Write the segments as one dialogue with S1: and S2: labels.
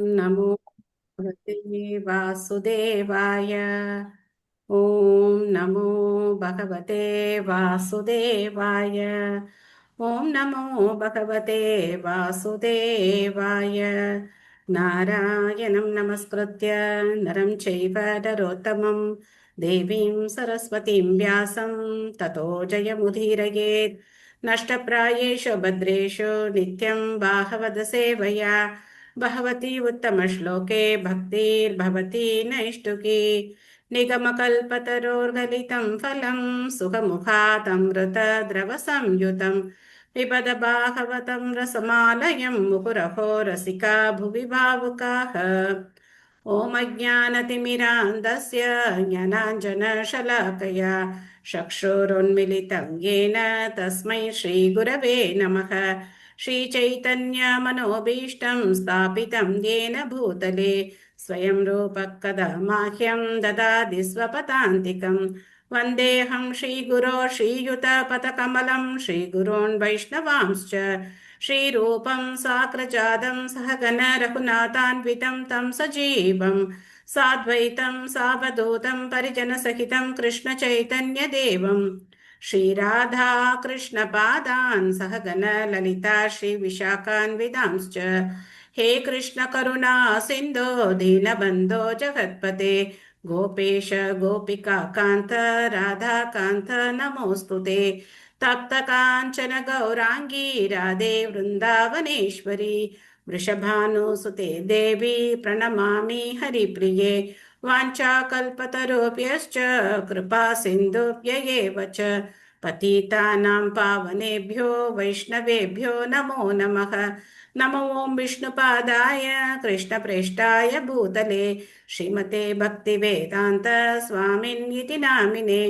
S1: नमो भगवते वासुदेवाय। ॐ नमो भगवते वासुदेवाय। ॐ नमो भगवते वासुदेवाय। नारायणं नमस्कृत्य नरं चैव नरोत्तमं देवीं सरस्वतीं व्यासं ततो जयमुदीरयेत्। नष्टप्रायेषु भद्रेषु नित्यं बाहवद सेवया भगवती उत्तमश्लोके भक्तिर्भवती नैष्टुकी। निगमकल्पतरोर्गलितं फलं सुखमुखातमृतद्रवसंयुतं पिबद भागवतं रसमालयं मुहुरहो रसिका भुवि भावुकाः। ॐ अज्ञानतिमिरान्धस्य ज्ञानाञ्जनशलाकया चक्षुरुन्मिलितं येन तस्मै श्रीगुरवे नमः। श्रीचैतन्यमनोभीष्टं स्थापितं येन भूतले स्वयं रूपः कदा माह्यं ददाति स्वपदान्तिकं। वन्देऽहं श्रीगुरो श्रीयुतपदकमलं श्रीगुरोन् वैष्णवांश्च श्रीरूपं साग्रजातं सहगण रघुनाथान्वितं तं सजीवं साद्वैतं सावधूतं परिजनसहितं कृष्णचैतन्यदेवं श्रीराधा कृष्णपादान् सहगण ललिता श्रीविशाखान्वितांश्च। हे कृष्ण करुणा सिन्धो दीनबन्धो जगत्पते गोपेश गोपिका कान्त राधा कान्त नमोऽस्तुते। तप्तकाञ्चन गौराङ्गी राधे वृन्दावनेश्वरी वृषभानुसुते देवी प्रणमामि हरिप्रिये। वाञ्छाकल्पतरुभ्यश्च कृपा सिन्धुभ्य एव च पतितानां पावनेभ्यो वैष्णवेभ्यो नमो नमः। नमो ॐ विष्णुपादाय कृष्णप्रेष्ठाय भूतले श्रीमते भक्तिवेदान्त स्वामिन्निति नामिने।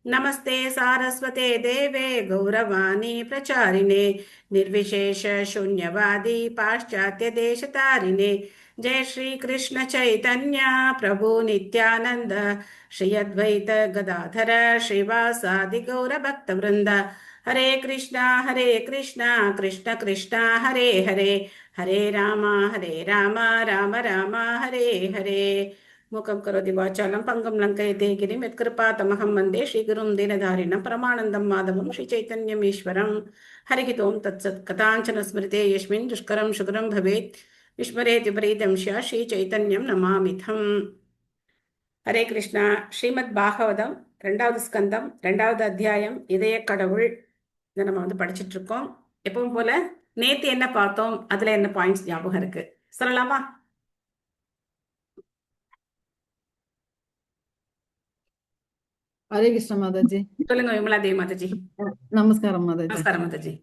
S1: नमस्ते सारस्वते देवे गौरवाणी प्रचारिणे निर्विशेष शून्यवादी पाश्चात्य देशतारिणे। जय श्री कृष्ण चैतन्य प्रभु नित्यानंद श्री अद्वैत गदाधर श्रीवासादि गौर भक्त वृंद। हरे कृष्णा कृष्ण कृष्ण हरे हरे हरे राम राम राम हरे हरे। मूकं करोति वाचालं पङ्गुं लङ्कयते गिरिं यत्कृपातमहं वन्दे श्रीगुरुं दीनधारिणं परमानन्दं माधवं श्रीचैतन्यमीश्वरं। हरिः ओं तत्सत्। कथाञ्चन स्मृते यस्मिन् दुष्करं सुकरं भवेत् विस्मरेत् विपरीतं स्यात् श्रीचैतन्यं नमामिथम्। ஹரே கிருஷ்ணா. ஸ்ரீமத் பாகவதம் 2வது ஸ்கந்தம் 2வது அத்தியாயம் இதய கடவுள். இதை நம்ம படிச்சுட்டு இருக்கோம். எப்பவும் போல நேத்து என்ன பார்த்தோம், அதுல என்ன பாயிண்ட்ஸ் ஞாபகம் இருக்கு சொல்லலாமா?
S2: ஹரே கிருஷ்ண மாதாஜி.
S1: சொல்லுங்க விமலா தேவி மாதாஜி.
S2: நமஸ்காரம் மாதாஜி.
S1: நமஸ்காரம் மாதாஜி.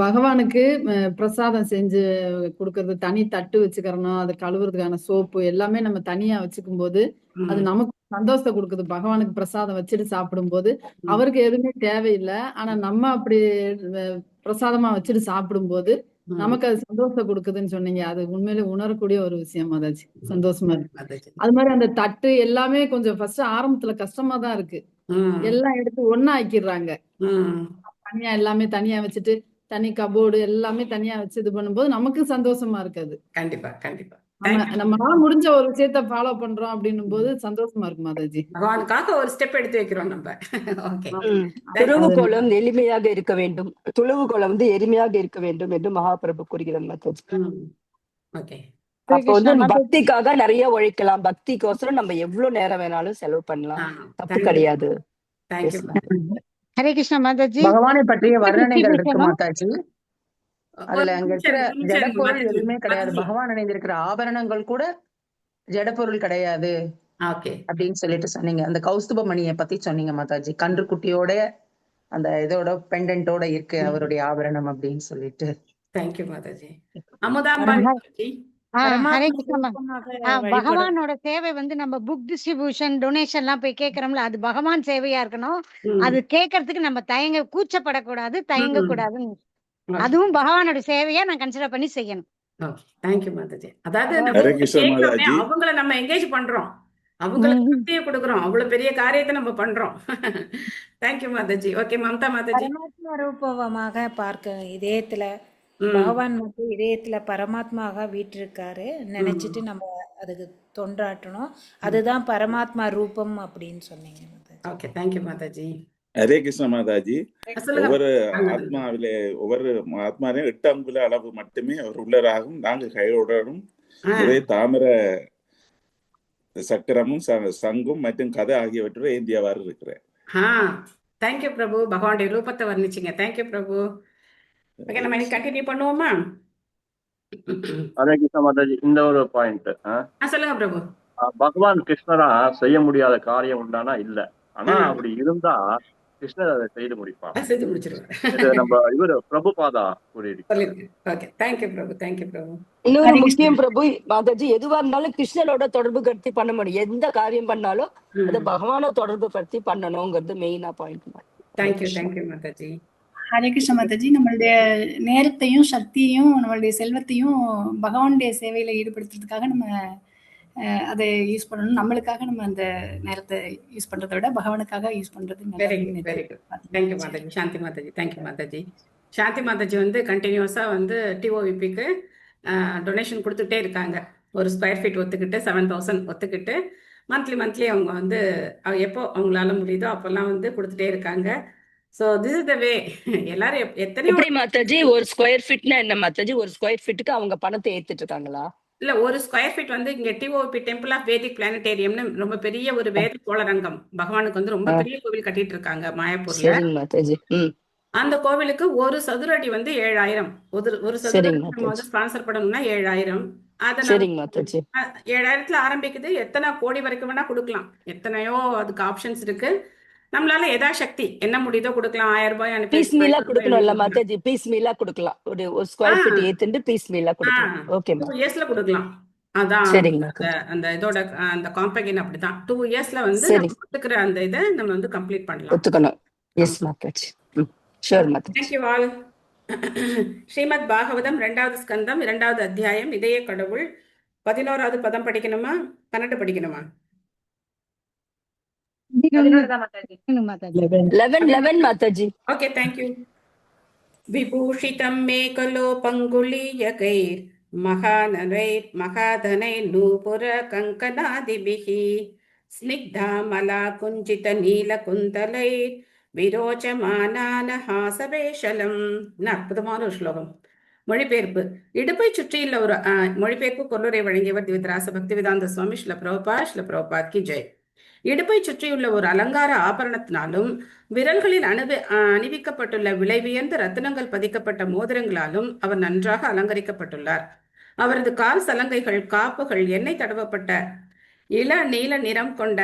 S2: பகவானுக்கு பிரசாதம் செஞ்சு கொடுக்கறது, தனி தட்டு வச்சுக்கிறணும், அது கழுவுறதுக்கான சோப்பு எல்லாமே நம்ம தனியா வச்சுக்கும் போது அது நமக்கு சந்தோஷத்தை கொடுக்குது. பகவானுக்கு பிரசாதம் வச்சுட்டு சாப்பிடும் போது அவருக்கு எதுவுமே தேவையில்லை. ஆனா நம்ம அப்படி பிரசாதமா வச்சுட்டு சாப்பிடும் போது நமக்கு அது சந்தோஷத்தை கொடுக்குதுன்னு சொன்னீங்க. அது உண்மையிலே உணரக்கூடிய ஒரு விஷயம் மாதாஜி. சந்தோஷமா இருக்கு. அது மாதிரி அந்த தட்டு எல்லாமே கொஞ்சம் ஃபர்ஸ்ட் ஆரம்பத்துல கஷ்டமா தான் இருக்கு. எல்லாம் எடுத்து ஒண்ணா ஆக்கிடுறாங்க. தனியா எல்லாமே தனியா வச்சுட்டு தனி கபோர்டு எல்லாமே தனியா வச்சு இது பண்ணும்போது நமக்கு சந்தோஷமா இருக்காது.
S1: கண்டிப்பா கண்டிப்பா.
S2: நம்மளால முடிஞ்ச ஒரு விஷயத்த ஃபாலோ பண்றோம் அப்படின்னும் போது சந்தோஷமா இருக்கு மாதாஜி.
S1: பகவானுக்காக ஒரு ஸ்டெப் எடுத்து வைக்கிறோம் நம்ம. ஓகே.
S3: துறவுகோலம் எளிமையாக இருக்க வேண்டும், துறவுகோலம் எளிமையாக இருக்க வேண்டும் என்று மகாபிரபு கூறுகிறார் மாதாஜி.
S1: ஓகே.
S3: அப்போ பக்திக்காக நிறைய உழைக்கலாம், பக்திக்கோசரம் நம்ம எவ்வளவு நேரம் வேணாலும் செலவு பண்ணலாம், தப்பு கிடையாது.
S4: ஹரே கிருஷ்ணா மாதாஜி.
S5: பகவானை பற்றிய வர்ணனைகள் இருக்கு மாதாஜி. அதுல அங்க இருக்கிற ஜடப்பொருள் எதுவுமே கிடையாது. பகவான் அணிந்திருக்கிற ஆபரணங்கள் கூட ஜடப்பொருள் கிடையாது அப்படின்னு சொல்லிட்டு சொன்னீங்க. அந்த கௌஸ்துப மணியை பத்தி சொன்னீங்க மாதாஜி. கன்றுக்குட்டியோட அந்த இதோட பெண்டன்ட்டோட இருக்கு அவருடைய ஆபரணம் அப்படின்னு சொல்லிட்டு.
S1: தேங்க்யூ மாதாஜி.
S4: ஹரே கிருஷ்ணா. பகவானோட சேவை நம்ம புக் டிஸ்ட்ரிபியூஷன் டொனேஷன் எல்லாம் போய் கேக்குறோம்ல, அது பகவான் சேவையா இருக்கணும். அது கேட்கறதுக்கு நம்ம கூச்சப்படக்கூடாது, தயங்க கூடாது. அதுவும் பகவானோட சேவையா நான் கன்சிடர் பண்ணி செய்யணும்.
S1: தேங்க்யூ மாதாஜி. அதாவது அவங்கள நம்ம என்கேஜ் பண்றோம், அவங்களுக்கு சக்தியை கொடுக்குறோம், அவ்வளவு பெரிய காரியத்தை நம்ம பண்றோம். தேங்க்யூ மாதாஜி. ஓகே மம்தா மாதாஜி.
S6: பரமாத்மா ரூபமாக பார்க்க இதயத்துல பகவான் மட்டும் இதயத்துல பரமாத்மாவாக வீற்றிருக்காரு நினைச்சிட்டு நம்ம அதுக்கு தொண்டாட்டணும். அதுதான் பரமாத்மா ரூபம் அப்படின்னு சொன்னீங்க மாதாஜி.
S1: Okay, thank you Mataji.
S7: ஹரே கிருஷ்ண மாதாஜி.
S1: சொல்லுங்க.
S7: ஒவ்வொரு ஆத்மாவிலே 8 அங்குல அளவு மட்டுமே அவர் உள்ளராகும். நாங்கள் கையுடனும் ஒரே தாமிர சக்கரமும் சங்கும் மற்றும் கதை ஆகியவற்றை ஏந்தியவாறு இருக்கிறேன்.
S1: தேங்க்யூ பிரபு. பகவானுடைய ரூபத்தை வர்ணிச்சிங்க. தேங்க்யூ பிரபு. ஓகே, நம்ம இன்னைக்கு கண்டினியூ பண்ணுவோமா?
S8: ஹரே கிருஷ்ண மாதாஜி, இந்த ஒரு பாயிண்ட்.
S1: சொல்லுங்க பிரபு.
S8: பகவான் கிருஷ்ணரா செய்ய முடியாத காரியம் உண்டானா இல்ல, ஆனா அப்படி இருந்தா கிருஷ்ணர் அதை செய்து முடிப்பார்.
S1: செஞ்சு முடிச்சிருவாரு.
S8: இது நம்ம இவரு பிரபுபாதா கூறியிருக்காரு.
S1: ஓகே, தேங்க்யூ பிரபு. தேங்க்யூ பிரபு.
S3: இன்னொரு முக்கியம் பிரபு மாதாஜி, எதுவா இருந்தாலும் கிருஷ்ணரோட தொடர்பு படுத்தி பண்ண முடியும். எந்த காரியம் பண்ணாலும் அது பகவான தொடர்பு படுத்தி பண்ணணுங்கிறது மெயினா point.
S1: Thank you, thank you Mataji.
S9: Hare Krishna Mataji. நம்மளுடைய நேரத்தையும் சக்தியையும் நம்மளுடைய செல்வத்தையும் பகவானுடைய சேவையில ஈடுபடுத்துறதுக்காக நம்ம அதை யூஸ் பண்ணணும். நம்மளுக்காக நம்ம அந்த நேரத்தை யூஸ் பண்றதை விட பகவானுக்காக யூஸ் பண்றது
S1: very good, very good. Thank you Mataji. Shanthi Mataji. Thank you Mataji. Shanthi Mataji வந்து கண்டினியூஸா வந்து டிஓவிபிக்கு டொனேஷன் கொடுத்துட்டே இருக்காங்க. ஒரு ஸ்கொயர் ஃபீட் ஒத்துக்கிட்டு 7000 ஒத்துக்கிட்டு மந்த்லி அவங்க வந்து எப்போ அவங்களால முடியுதோ அப்பெல்லாம் வந்து கொடுத்துட்டே இருக்காங்க. ஸோ திஸ் இஸ் த வே. எல்லாரும் எத்தனையோ
S3: மாதாஜி ஒரு ஸ்கொயர் ஃபீட்னா என்ன மாதாஜி? ஒரு ஸ்கொயர் ஃபீட்டுக்கு அவங்க பணத்தை ஏத்துட்டு இருக்காங்களா?
S1: இல்ல, ஒரு ஸ்கொயர் ஃபீட் வந்து இங்க டிஓபி டெம்பிள் ஆஃப் வேதிக் பிளானட்டேரியம்னு ரொம்ப பெரிய ஒரு வேத கோளரங்கம் பகவானுக்கு வந்து ரொம்ப பெரிய கோவில் கட்டிட்டு இருக்காங்க மாயாப்பூர்ல. அந்த கோவிலுக்கு ஒரு சதுரடி வந்து 7000. ஒரு சதுரடி நம்ம வந்து ஸ்பான்சர் பண்ணணும்னா 7000. அதனால 7000த்துல ஆரம்பிக்குது. எத்தனை கோடி வரைக்கும் வேணா கொடுக்கலாம். எத்தனையோ அதுக்கு ஆப்ஷன்ஸ் இருக்கு. நம்மளால யதாசக்தி என்ன முடியுதோ கொடுக்கலாம். 1000 ரூபாய் அனுப்பி
S3: பீஸ் மீலா கொடுக்கணும்ல மாதாஜி? பீஸ் மீலா கொடுக்கலாம். ஒரு ஸ்கொயர் ஃபீட் ஏத்துட்டு பீஸ் மீலா கொடுக்கலாம். ஓகே,
S1: 2 இயர்ஸ்ல கொடுக்கலாம். அதான்
S3: சரிங்க.
S1: அந்த இதோட அந்த காம்பெயின் அப்படிதான். 2 இயர்ஸ்ல வந்து நம்ம ஒத்துக்கிற அந்த இதை நம்ம வந்து கம்ப்ளீட் பண்ணலாம்.
S3: ஒத்துக்கணும். Yes Mataji. Sure Mataji.
S1: Thank you all. Srimad Bhagavatam 2வது ஸ்கந்தம் 2வது அத்தியாயம் இதய கடவுள் 11வது பதம் படிக்கணுமா 12 படிக்கணுமா?
S3: 11 மாதாஜி.
S1: Okay, thank you. விபூஷிதம் மேகலோ பங்குலீயகைர் மகாநரைர் மகாதனைர் நூபுர கங்கனாதிபிஹி ஸ்னிக்தாமலா குஞ்சித நீல குந்தலைர் விரோச்சமானான ஹாசவேஷலம். அற்புதமான ஒரு ஸ்லோகம். மொழிபெயர்ப்பு. இடுப்பை சுற்றியுள்ள ஒரு மொழிபெயர்ப்பு பொருளுரை வழங்கியவர் திவிதராச பக்திவேதாந்த சுவாமி ஸ்ரீல பிரபுபாத் கி ஜெய். இடுப்பை சுற்றியுள்ள ஒரு அலங்கார ஆபரணத்தினாலும் விரல்களில் அணிவிக்கப்பட்டுள்ள விலை உயர்ந்த ரத்தினங்கள் பதிக்கப்பட்ட மோதிரங்களாலும் அவர் நன்றாக அலங்கரிக்கப்பட்டுள்ளார். அவரது கால் சலங்கைகள், காப்புகள், எண்ணெய் தடவப்பட்ட இள நீல நிறம் கொண்ட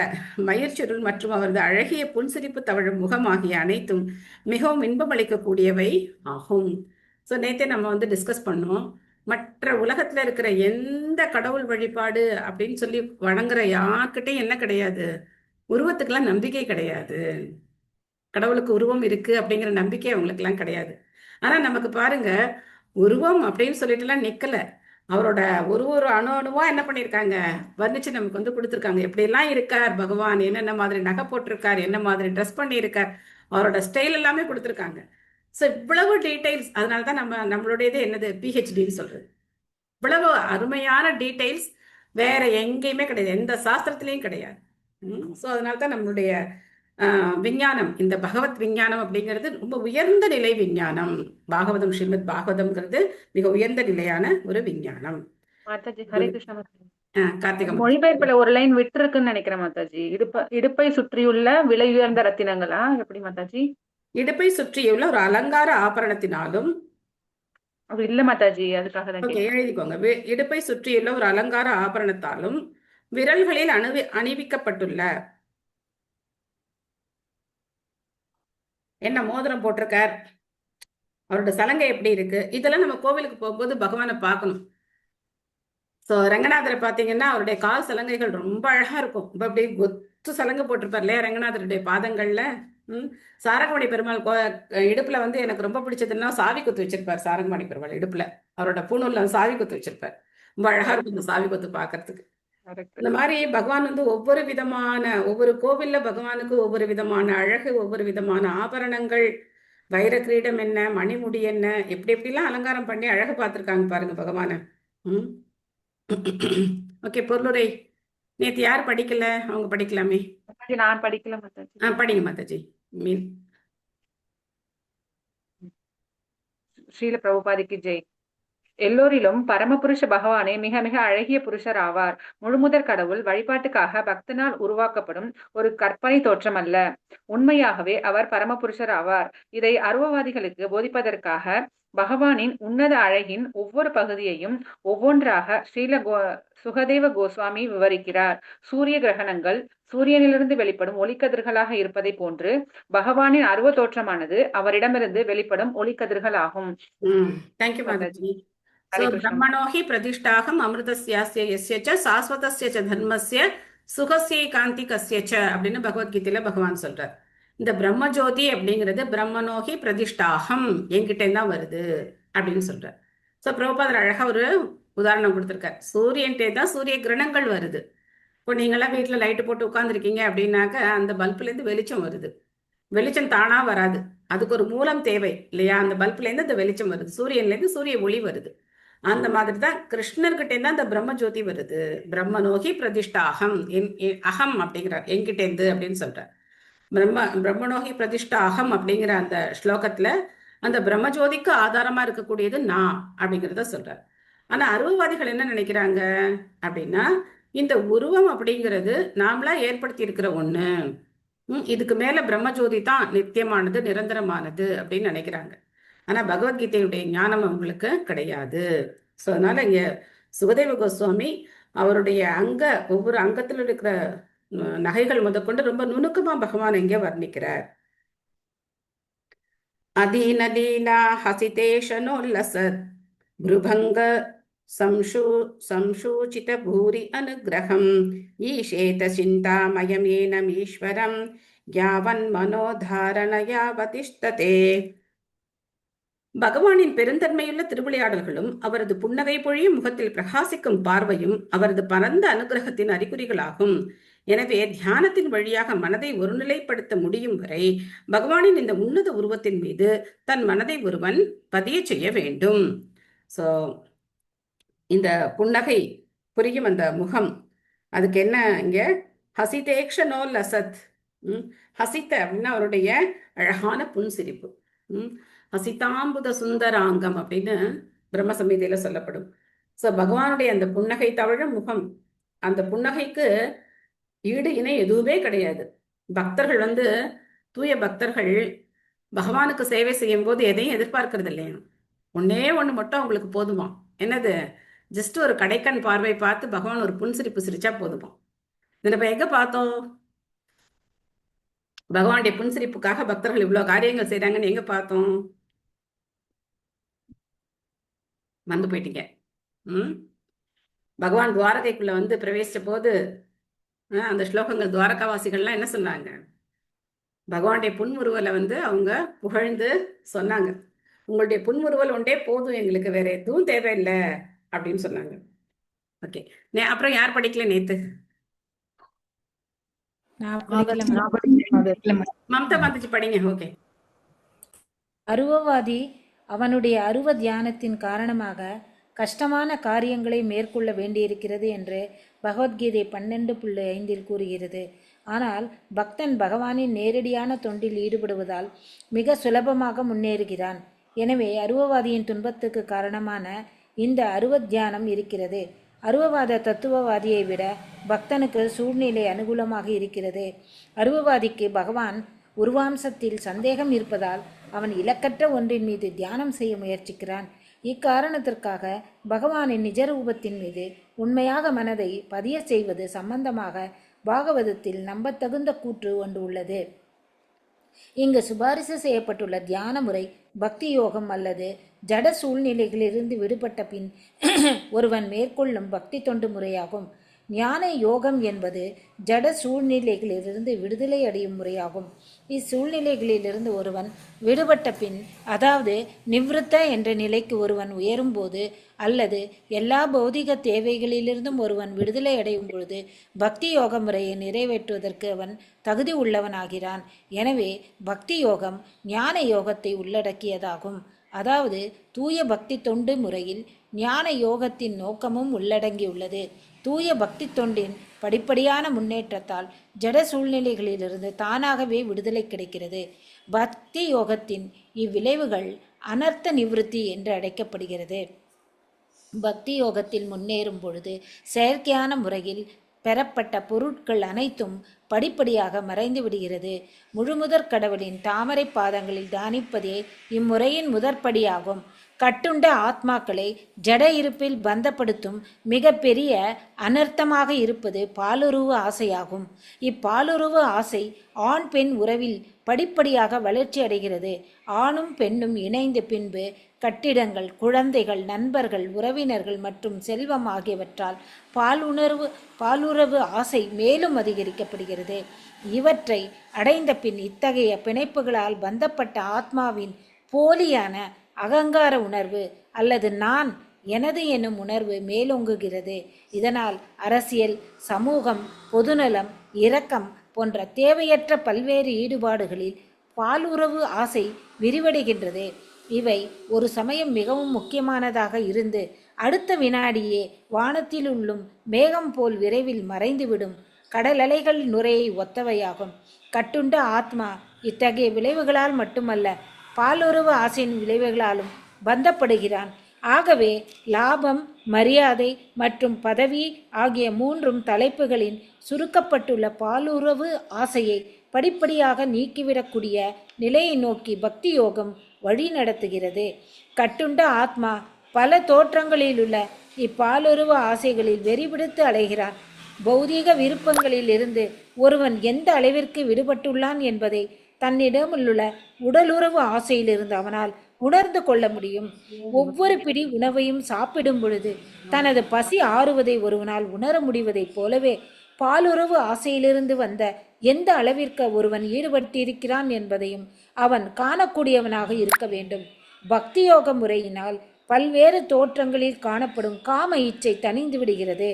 S1: மயிர்ச்சுருள் மற்றும் அவரது அழகிய புன்சிரிப்பு தவழும் முகம் ஆகிய அனைத்தும் மிகவும் இன்பமளிக்கக்கூடியவை ஆகும். ஸோ நேற்றே நம்ம வந்து டிஸ்கஸ் பண்ணோம். மற்ற உலகத்துல இருக்கிற எந்த கடவுள் வழிபாடு அப்படின்னு சொல்லி வணங்குற யார்கிட்டையும் என்ன கிடையாது, உருவத்துக்கெல்லாம் நம்பிக்கை கிடையாது. கடவுளுக்கு உருவம் இருக்கு அப்படிங்கிற நம்பிக்கை அவங்களுக்கு எல்லாம் கிடையாது. ஆனா நமக்கு பாருங்க, உருவம் அப்படின்னு சொல்லிட்டு எல்லாம் நிக்கல. அவரோட ஒரு அணுவா என்ன பண்ணியிருக்காங்க, வர்ணிச்சு நமக்கு வந்து கொடுத்துருக்காங்க. எப்படி எல்லாம் இருக்கார் பகவான், என்னென்ன மாதிரி நகை போட்டிருக்கார், என்ன மாதிரி ட்ரெஸ் பண்ணியிருக்கார், அவரோட ஸ்டைல் எல்லாமே கொடுத்துருக்காங்க. ஸோ இவ்வளவு டீடைல்ஸ். அதனாலதான் நம்மளுடையது என்னது பிஹெச்டின்னு சொல்றது. இவ்வளவு அருமையான டீடைல்ஸ் வேற எங்கேயுமே கிடையாது, எந்த சாஸ்திரத்திலையும் கிடையாது. ஸோ அதனால்தான் நம்மளுடைய விஞ்ஞானம், இந்த பகவத் விஞ்ஞானம் அப்படிங்கிறது ரொம்ப உயர்ந்த நிலை விஞ்ஞானம். பாகவதம், ஸ்ரீமத் பாகவதம்ங்கிறது மிக உயர்ந்த நிலையான ஒரு விஞ்ஞானம்.
S10: மாதாஜி ஹரே கிருஷ்ண மாதாஜி.
S1: கார்த்திகா
S10: மொழிபெயர்ப்புல ஒரு லைன் விட்டு இருக்குன்னு நினைக்கிறேன் மாதாஜி. இடுப்பை சுற்றியுள்ள விலை உயர்ந்த ரத்தினங்களா எப்படி மாதாஜி?
S1: இடுப்பை சுற்றியுள்ள ஒரு அலங்கார ஆபரணத்தினாலும்.
S10: அப்படி இல்ல மாதாஜி, அதுக்காக தான்
S1: எழுதிக்கோங்க. இடுப்பை சுற்றியுள்ள ஒரு அலங்கார ஆபரணத்தாலும் விரல்களில் அணிவிக்கப்பட்டுள்ள என்ன மோதிரம் போட்டிருக்கார், அவரோட சலங்கை எப்படி இருக்கு, இதெல்லாம் நம்ம கோவிலுக்கு போகும்போது பகவானை பார்க்கணும். ஸோ ரங்கநாதரை பார்த்தீங்கன்னா அவருடைய கால் சலங்கைகள் ரொம்ப அழகா இருக்கும். இப்போ அப்படி கொத்து சலங்கை போட்டிருப்பார் இல்லையா ரங்கநாதருடைய பாதங்கள்ல. சாரங்கமணி பெருமாள் இடுப்புல வந்து எனக்கு ரொம்ப பிடிச்சதுன்னா சாவி குத்து வச்சிருப்பார். சாரங்கமணி பெருமாள் இடுப்புல அவரோட பூணூல்ல சாவி குத்து வச்சிருப்பார். ரொம்ப அழகா இருக்கும் இந்த சாவி குத்து பாக்குறதுக்கு. இந்த மாதிரி பகவான் வந்து ஒவ்வொரு கோவில்ல பகவானுக்கு ஒவ்வொரு விதமான அழகு, ஒவ்வொரு விதமான ஆபரணங்கள், வைர கிரீடம் என்ன, மணிமுடி என்ன, எப்படி எப்படிலாம் அலங்காரம் பண்ணி அழகு பார்த்துருக்காங்க பாருங்க பகவான. ம். ஓகே, பொருளுரை நேத்து யார் படிக்கல? அவங்க படிக்கலாமே.
S10: மாதாஜி நான் படிக்கல மாதாஜி.
S1: படிங்க மாதாஜி. மீன்
S10: ஸ்ரீல பிரபுபாதிக்கு ஜெய். எல்லோரிலும் பரமபுருஷ பகவானே மிக மிக அழகிய புருஷர் ஆவார். முழுமுதற் கடவுள் வழிபாட்டுக்காக பக்தனால் உருவாக்கப்படும் ஒரு கற்பனை தோற்றம் அல்ல, உண்மையாகவே அவர் பரமபுருஷர் ஆவார். இதை அருவவாதிகளுக்கு போதிப்பதற்காக பகவானின் உன்னத அழகின் ஒவ்வொரு பகுதியையும் ஒவ்வொன்றாக சுகதேவ கோஸ்வாமி விவரிக்கிறார். சூரிய கிரகணங்கள் சூரியனிலிருந்து வெளிப்படும் ஒளிக்கதிர்களாக இருப்பதை போன்று பகவானின் அருவ தோற்றமானது அவரிடமிருந்து வெளிப்படும் ஒளிக்கதிர்கள் ஆகும்.
S1: தேங்க்யூ மாதாஜி. பிரம்மணோ ஹி பிரதிஷ்டாகம் அமிர்தஸ்யாஸ்ய யஸ்ய ச சாஸ்வதஸ்ய ச தர்மஸ்ய சுகஸ்ய காந்திகஸ்ய ச அப்படின்னு பகவத்கீதையில பகவான் சொல்றார். இந்த பிரம்மஜோதி அப்படிங்கிறது பிரம்மனோகி பிரதிஷ்டாகம் என்கிட்ட தான் வருது அப்படின்னு சொல்றார். ஸோ பிரபுபாதர் அழகா ஒரு உதாரணம் கொடுத்துருக்கார். சூரியன்கிட்டே தான் சூரிய கிரணங்கள் வருது. இப்போ நீங்களாம் வீட்டில் லைட்டு போட்டு உட்காந்துருக்கீங்க அப்படின்னாக்க அந்த பல்புலேருந்து வெளிச்சம் வருது. வெளிச்சம் தானா வராது, அதுக்கு ஒரு மூலம் தேவை இல்லையா? அந்த பல்புலேருந்து அந்த வெளிச்சம் வருது, சூரியன்லேருந்து சூரிய ஒளி வருது. அந்த மாதிரி தான் கிருஷ்ணர்கிட்டேருந்து அந்த பிரம்மஜோதி வருது. பிரம்மனோகி பிரதிஷ்டாகம் அகம் அப்படிங்கிறார் என்கிட்டேருந்து அப்படின்னு சொல்றார். பிரம்மனோகி பிரதிஷ்டாகம் அப்படிங்கிற அந்த ஸ்லோகத்துல அந்த பிரம்மஜோதிக்கு ஆதாரமா இருக்கக்கூடியது நான் அப்படிங்கிறத சொல்றார். ஆனா அருவவாதிகள் என்ன நினைக்கிறாங்க அப்படின்னா, இந்த உருவம் அப்படிங்கிறது நாமளா ஏற்படுத்தி இருக்கிற ஒண்ணு, இதுக்கு மேல பிரம்மஜோதி தான் நித்தியமானது நிரந்தரமானது அப்படின்னு நினைக்கிறாங்க. ஆனா பகவத்கீதையுடைய ஞானம் அவங்களுக்கு கிடையாது. ஸோ அதனால இங்க சுகதேவ கோஸ்வாமி அவருடைய ஒவ்வொரு அங்கத்துல இருக்கிற நகைகள் முதற்கொண்டு ரொம்ப நுணுக்கமா பகவான் இங்க வர்ணிக்கிறார். அதீனலீலா ஹசிதேஷனோல்லசத் புருபங்க சம்சூச்சித பூரி அனுகிரகம் ஈஷேத சிந்தாமயமேனம் ஈஸ்வரம் யாவன் மனோதாரணயாவதிஷ்டதே. பகவானின் பெருந்தன்மையுள்ள திருவிளையாடல்களும் அவரது புன்னகை பொழியும் முகத்தில் பிரகாசிக்கும் பார்வையும் அவரது பரந்த அனுகிரகத்தின் அறிகுறிகளாகும். எனவே தியானத்தின் வழியாக மனதை ஒருநிலைப்படுத்த முடியும் வரை பகவானின் இந்த உன்னத உருவத்தின் மீது தன் மனதை ஒருவன் பதிய செய்ய வேண்டும். ஸோ இந்த புன்னகை புரியும் அந்த முகம், அதுக்கு என்ன இங்க ஹசிதேக்ஷனோ லசத். ஹசித்த அப்படின்னா அவருடைய அழகான புன்சிரிப்பு. ஹசிதாம்புத சுந்தராங்கம் அப்படின்னு பிரம்ம சம்ஹிதையில சொல்லப்படும். ஸோ பகவானுடைய அந்த புன்னகை தவழும் முகம், அந்த புன்னகைக்கு ஈடு இணை எதுவுமே கிடையாது. பக்தர்கள் தூய பக்தர்கள் பகவானுக்கு சேவை செய்யும் போது எதையும் எதிர்பார்க்கறது இல்லையா? ஒன்னே ஒண்ணு மட்டும் அவங்களுக்கு போதுமா? என்னது? ஜஸ்ட் ஒரு கடைக்கண் பார்வை பார்த்து பகவான் ஒரு புன்சிரிப்பு சிரிச்சா போதுமா? இதை நம்ம எங்க பார்த்தோம்? பகவானுடைய புன்சிரிப்புக்காக பக்தர்கள் இவ்வளவு காரியங்கள் செய்யறாங்கன்னு எங்க பார்த்தோம்? வந்து போயிட்டீங்க. பகவான் துவாரகைக்குள்ள பிரவேசிச்ச போது அந்த ஸ்லோகங்கள் துவாரகாவாசிகள்லாம் என்ன சொன்னாங்க? பகவானுடைய புன்முறுவலை அவங்க புகழ்ந்து சொன்னாங்க. உங்களுடைய புன்முறுவல் ஒன்றே போதும், எங்களுக்கு வேற எதுவும் தேவையில்லை அப்படின்னு சொன்னாங்க. ஓகே, அப்புறம் யார் படிக்கல நேத்து? மம்தா மாதாஜி படிங்க. ஓகே.
S6: அருவவாதி அவனுடைய அருவ தியானத்தின் காரணமாக கஷ்டமான காரியங்களை மேற்கொள்ள வேண்டியிருக்கிறது என்று பகவத்கீதை 12.5 கூறுகிறது. ஆனால் பக்தன் பகவானின் நேரடியான தொண்டில் ஈடுபடுவதால் மிக சுலபமாக முன்னேறுகிறான். எனவே அருவவாதியின் துன்பத்துக்கு காரணமான இந்த அருவ தியானம் இருக்கிறது. அருவவாத தத்துவவாதியை விட பக்தனுக்கு சூழ்நிலை அனுகூலமாக இருக்கிறது. அருவவாதிக்கு பகவான் உருவாம்சத்தில் சந்தேகம் இருப்பதால் அவன் இலக்கற்ற ஒன்றின் மீது தியானம் செய்ய முயற்சிக்கிறான். இக்காரணத்திற்காக பகவானின் நிஜரூபத்தின் மீது உண்மையாக மனதை பதிய செய்வது சம்பந்தமாக பாகவதத்தில் நம்பத்தகுந்த கூற்று ஒன்று உள்ளது. இங்கு சிபாரிசு செய்யப்பட்டுள்ள தியான முறை பக்தி யோகம் அல்லது ஜட சூழ்நிலைகளிலிருந்து விடுபட்ட பின் ஒருவன் மேற்கொள்ளும் பக்தி தொண்டு முறையாகும். ஞான யோகம் என்பது ஜட சூழ்நிலைகளிலிருந்து விடுதலை அடையும் முறையாகும். இச்சூழ்நிலைகளிலிருந்து ஒருவன் விடுபட்ட பின், அதாவது நிவிருத்த என்ற நிலைக்கு ஒருவன் உயரும்போது அல்லது எல்லா பௌதிக தேவைகளிலிருந்தும் ஒருவன் விடுதலை அடையும் பொழுது பக்தி யோக முறையை நிறைவேற்றுவதற்கு அவன் தகுதி உள்ளவனாகிறான். எனவே பக்தி யோகம் ஞான யோகத்தை உள்ளடக்கியதாகும். அதாவது தூய பக்தி தொண்டு முறையில் ஞான யோகத்தின் நோக்கமும் உள்ளடங்கியுள்ளது. தூய பக்தி தொண்டின் படிப்படியான முன்னேற்றத்தால் ஜட சூழ்நிலைகளிலிருந்து தானாகவே விடுதலை கிடைக்கிறது. பக்தி யோகத்தின் இவ்விளைவுகள் அனர்த்த நிவிருத்தி என்று அழைக்கப்படுகிறது. பக்தி யோகத்தில் முன்னேறும் பொழுது செயற்கையான முறையில் பெறப்பட்ட பொருட்கள் அனைத்தும் படிப்படியாக மறைந்து விடுகிறது. முழுமுதற் கடவுளின் தாமரை பாதங்களில் தியானிப்பதே இம்முறையின் முதற்படியாகும். கட்டுண்ட ஆத்மாக்களை ஜட இருப்பில் பந்தப்படுத்தும் மிக பெரிய அனர்த்தமாக இருப்பது பாலுருவு ஆசையாகும். இப்பாலுருவு ஆசை ஆண் பெண் உறவில் படிப்படியாக வளர்ச்சி அடைகிறது. ஆணும் பெண்ணும் இணைந்த பின்பு கட்டிடங்கள், குழந்தைகள், நண்பர்கள், உறவினர்கள் மற்றும் செல்வம் ஆகியவற்றால் பாலுறவு ஆசை மேலும் அதிகரிக்கப்படுகிறது. இவற்றை அடைந்த பின் இத்தகைய பிணைப்புகளால் பந்தப்பட்ட ஆத்மாவின் போலியான அகங்கார உணர்வு அல்லது நான், எனது எனும் உணர்வு மேலோங்குகிறது. இதனால் அரசியல், சமூகம், பொதுநலம், இரக்கம் போன்ற தேவையற்ற பல்வேறு ஈடுபாடுகளில் பாலுறவு ஆசை விரிவடைகின்றது. இவை ஒரு சமயம் மிகவும் முக்கியமானதாக இருந்து அடுத்த வினாடியே வானத்தில் உள்ளும் மேகம் போல் விரைவில் மறைந்துவிடும் கடல் அலைகள் நுரையை ஒத்தவையாகும். கட்டுண்ட ஆத்மா இத்தகைய விளைவுகளால் மட்டுமல்ல, பாலுறவு ஆசையின் விளைவுகளாலும் பந்தப்படுகிறான். ஆகவே லாபம், மரியாதை மற்றும் பதவி ஆகிய மூன்றும் தலைப்புகளின் சுருக்கப்பட்டுள்ள பாலுறவு ஆசையை படிப்படியாக நீக்கிவிடக்கூடிய நிலையை நோக்கி பக்தி யோகம் வழி நடத்துகிறது. கட்டுண்ட ஆத்மா பல தோற்றங்களிலுள்ள இப்பாலுறவு ஆசைகளில் வெறிபிடித்து அலைகிறான். பௌதீக விருப்பங்களில் இருந்து ஒருவன் எந்த அளவிற்கு விடுபட்டுள்ளான் என்பதை தன்னிடமுள்ள உடலுறவு ஆசையிலிருந்து அவனால் உணர்ந்து கொள்ள முடியும். ஒவ்வொரு பிடி உணவையும் சாப்பிடும் பொழுது தனது பசி ஆறுவதை ஒருவனால் உணர முடிவதைப் போலவே பாலுறவு ஆசையிலிருந்து வந்த எந்த அளவிற்கு ஒருவன் ஈடுபட்டிருக்கிறான் என்பதையும் அவன் காணக்கூடியவனாக இருக்க வேண்டும். பக்தி யோக முறையினால் பல்வேறு தோற்றங்களில் காணப்படும் காம இச்சை தணிந்து விடுகிறது.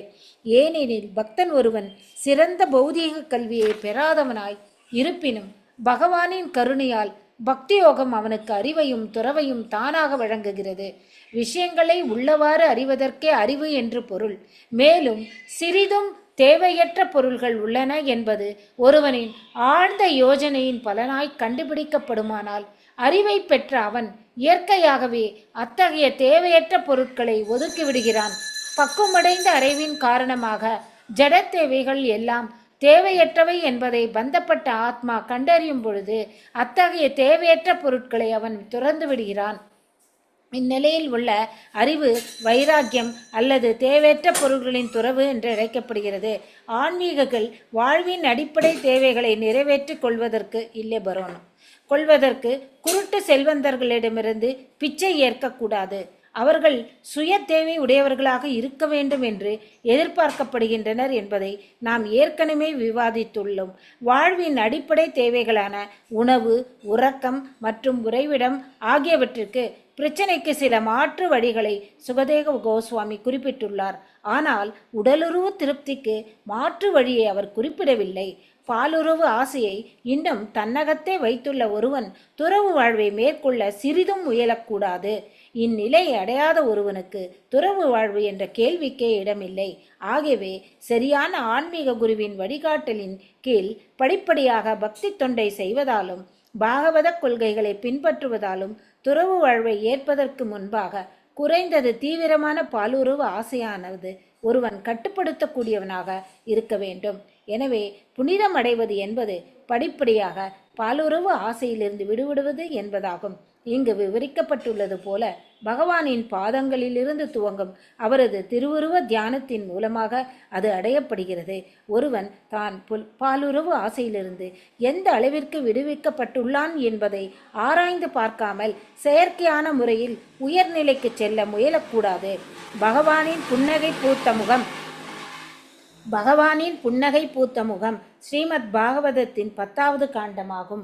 S6: ஏனெனில் பக்தன் ஒருவன் சிறந்த பௌதீக கல்வியை பெறாதவனாய் இருப்பினும் பகவானின் கருணையால் பக்தி யோகம் அவனுக்கு அறிவையும் துறவையும் தானாக வழங்குகிறது. விஷயங்களை உள்ளவாறு அறிவதற்கே அறிவு என்று பொருள். மேலும் சிறிதும் தேவையற்ற பொருள்கள் உள்ளன என்பது ஒருவனின் ஆழ்ந்த யோஜனையின் பலனாய் கண்டுபிடிக்கப்படுமானால் அறிவை பெற்ற அவன் இயற்கையாகவே அத்தகைய தேவையற்ற பொருட்களை ஒதுக்கிவிடுகிறான். பக்குவமடைந்த அறிவின் காரணமாக ஜட தேவைகள் எல்லாம் தேவையற்றவை என்பதை பந்தப்பட்ட ஆத்மா கண்டறியும் பொழுது அத்தகைய தேவையற்ற பொருட்களை அவன் துறந்து விடுகிறான். இந்நிலையில் உள்ள அறிவு வைராக்கியம் அல்லது தேவையற்ற பொருள்களின் துறவு என்று அழைக்கப்படுகிறது. ஆன்மீகர்கள் வாழ்வின் அடிப்படை தேவைகளை நிறைவேற்றிக் கொள்வதற்கு குருட்டு செல்வந்தர்களிடமிருந்து பிச்சை ஏற்கக்கூடாது. அவர்கள் சுய தேவை உடையவர்களாக இருக்க வேண்டும் என்று எதிர்பார்க்கப்படுகின்றனர் என்பதை நாம் ஏற்கனவே விவாதித்துள்ளோம். வாழ்வின் அடிப்படை தேவைகளான உணவு, உறக்கம் மற்றும் உறைவிடம் ஆகியவற்றிற்கு பிரச்சனைக்கு சில மாற்று வழிகளை சுகதேவ கோஸ்வாமி குறிப்பிட்டுள்ளார். ஆனால் உடலுறவு திருப்திக்கு மாற்று வழியை அவர் குறிப்பிடவில்லை. பாலுறவு ஆசையை இன்னும் தன்னகத்தே வைத்துள்ள ஒருவன் துறவு வாழ்வை மேற்கொள்ள சிறிதும் முயலக்கூடாது. இந்நிலையை அடையாத ஒருவனுக்கு துறவு வாழ்வு என்ற கேள்விக்கே இடமில்லை. ஆகவே சரியான ஆன்மீக குருவின் வழிகாட்டலின் கீழ் படிப்படியாக பக்தி தொண்டை செய்வதாலும் பாகவத கொள்கைகளை பின்பற்றுவதாலும் துறவு வாழ்வை ஏற்பதற்கு முன்பாக குறைந்தது தீவிரமான பாலுறவு ஆசையானது ஒருவன் கட்டுப்படுத்தக்கூடியவனாக இருக்க வேண்டும். எனவே புனிதம் அடைவது என்பது படிப்படியாக பாலுறவு ஆசையிலிருந்து விடுபடுவது என்பதாகும். இங்கு விவரிக்கப்பட்டுள்ளது போல பகவானின் பாதங்களிலிருந்து துவங்கும் அவரது திருவுருவ தியானத்தின் மூலமாக அது அடையப்படுகிறது. ஒருவன் தான் பாலுறவு ஆசையிலிருந்து எந்த அளவிற்கு விடுவிக்கப்பட்டுள்ளான் என்பதை ஆராய்ந்து பார்க்காமல் செயற்கையான முறையில் உயர்நிலைக்கு செல்ல முயலக்கூடாது. பகவானின் புன்னகை பூத்த முகம் பகவானின் புன்னகை பூத்த முகம் ஸ்ரீமத் பாகவதத்தின் 10வது காண்டமாகும்.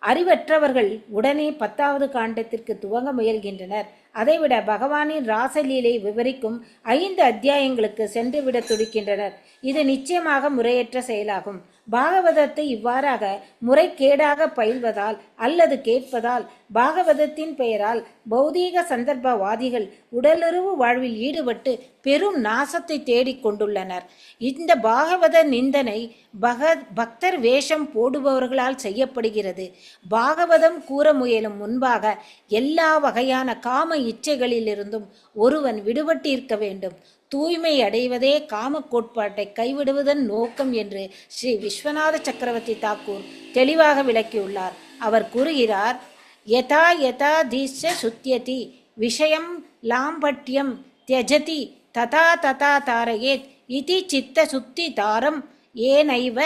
S6: அறிவற்றவர்கள் உடனே 10வது காண்டத்திற்கு துவங்க முயல்கின்றனர். அதைவிட பகவானின் ராசலீலை விவரிக்கும் 5 அத்தியாயங்களுக்கு சென்றுவிட துடிக்கின்றனர். இது நிச்சயமாக முறையற்ற செயலாகும். பாகவதத்தை இவ்வாறாக முறைகேடாக பயில்வதால் அல்லது கேட்பதால் பாகவதத்தின் பெயரால் பௌதீக சந்தர்ப்பவாதிகள் உடலுறவு வாழ்வில் ஈடுபட்டு பெரும் நாசத்தை தேடிக் கொண்டுள்ளனர். இந்த பாகவத நிந்தனை பக்தர் வேஷம் போடுபவர்களால் செய்யப்படுகிறது. பாகவதம் கூற முயலும் முன்பாக எல்லா வகையான காம இச்சைகளிலிருந்தும் ஒருவன் விடுபட்டிருக்க வேண்டும். தூய்மை அடைவதே காம கோட்பாட்டை கைவிடுவதன் நோக்கம் என்று ஸ்ரீ விஸ்வநாத சக்கரவர்த்தி தாக்கூர் தெளிவாக விளக்கியுள்ளார். அவர் கூறுகிறார், யதா யதா தீஷ சுத்தியதி விஷயம் லாம்பட்யம் தியஜதி ததா ததா தாரயேத் இதி சித்த சுத்தி தாரம் ஏனைவ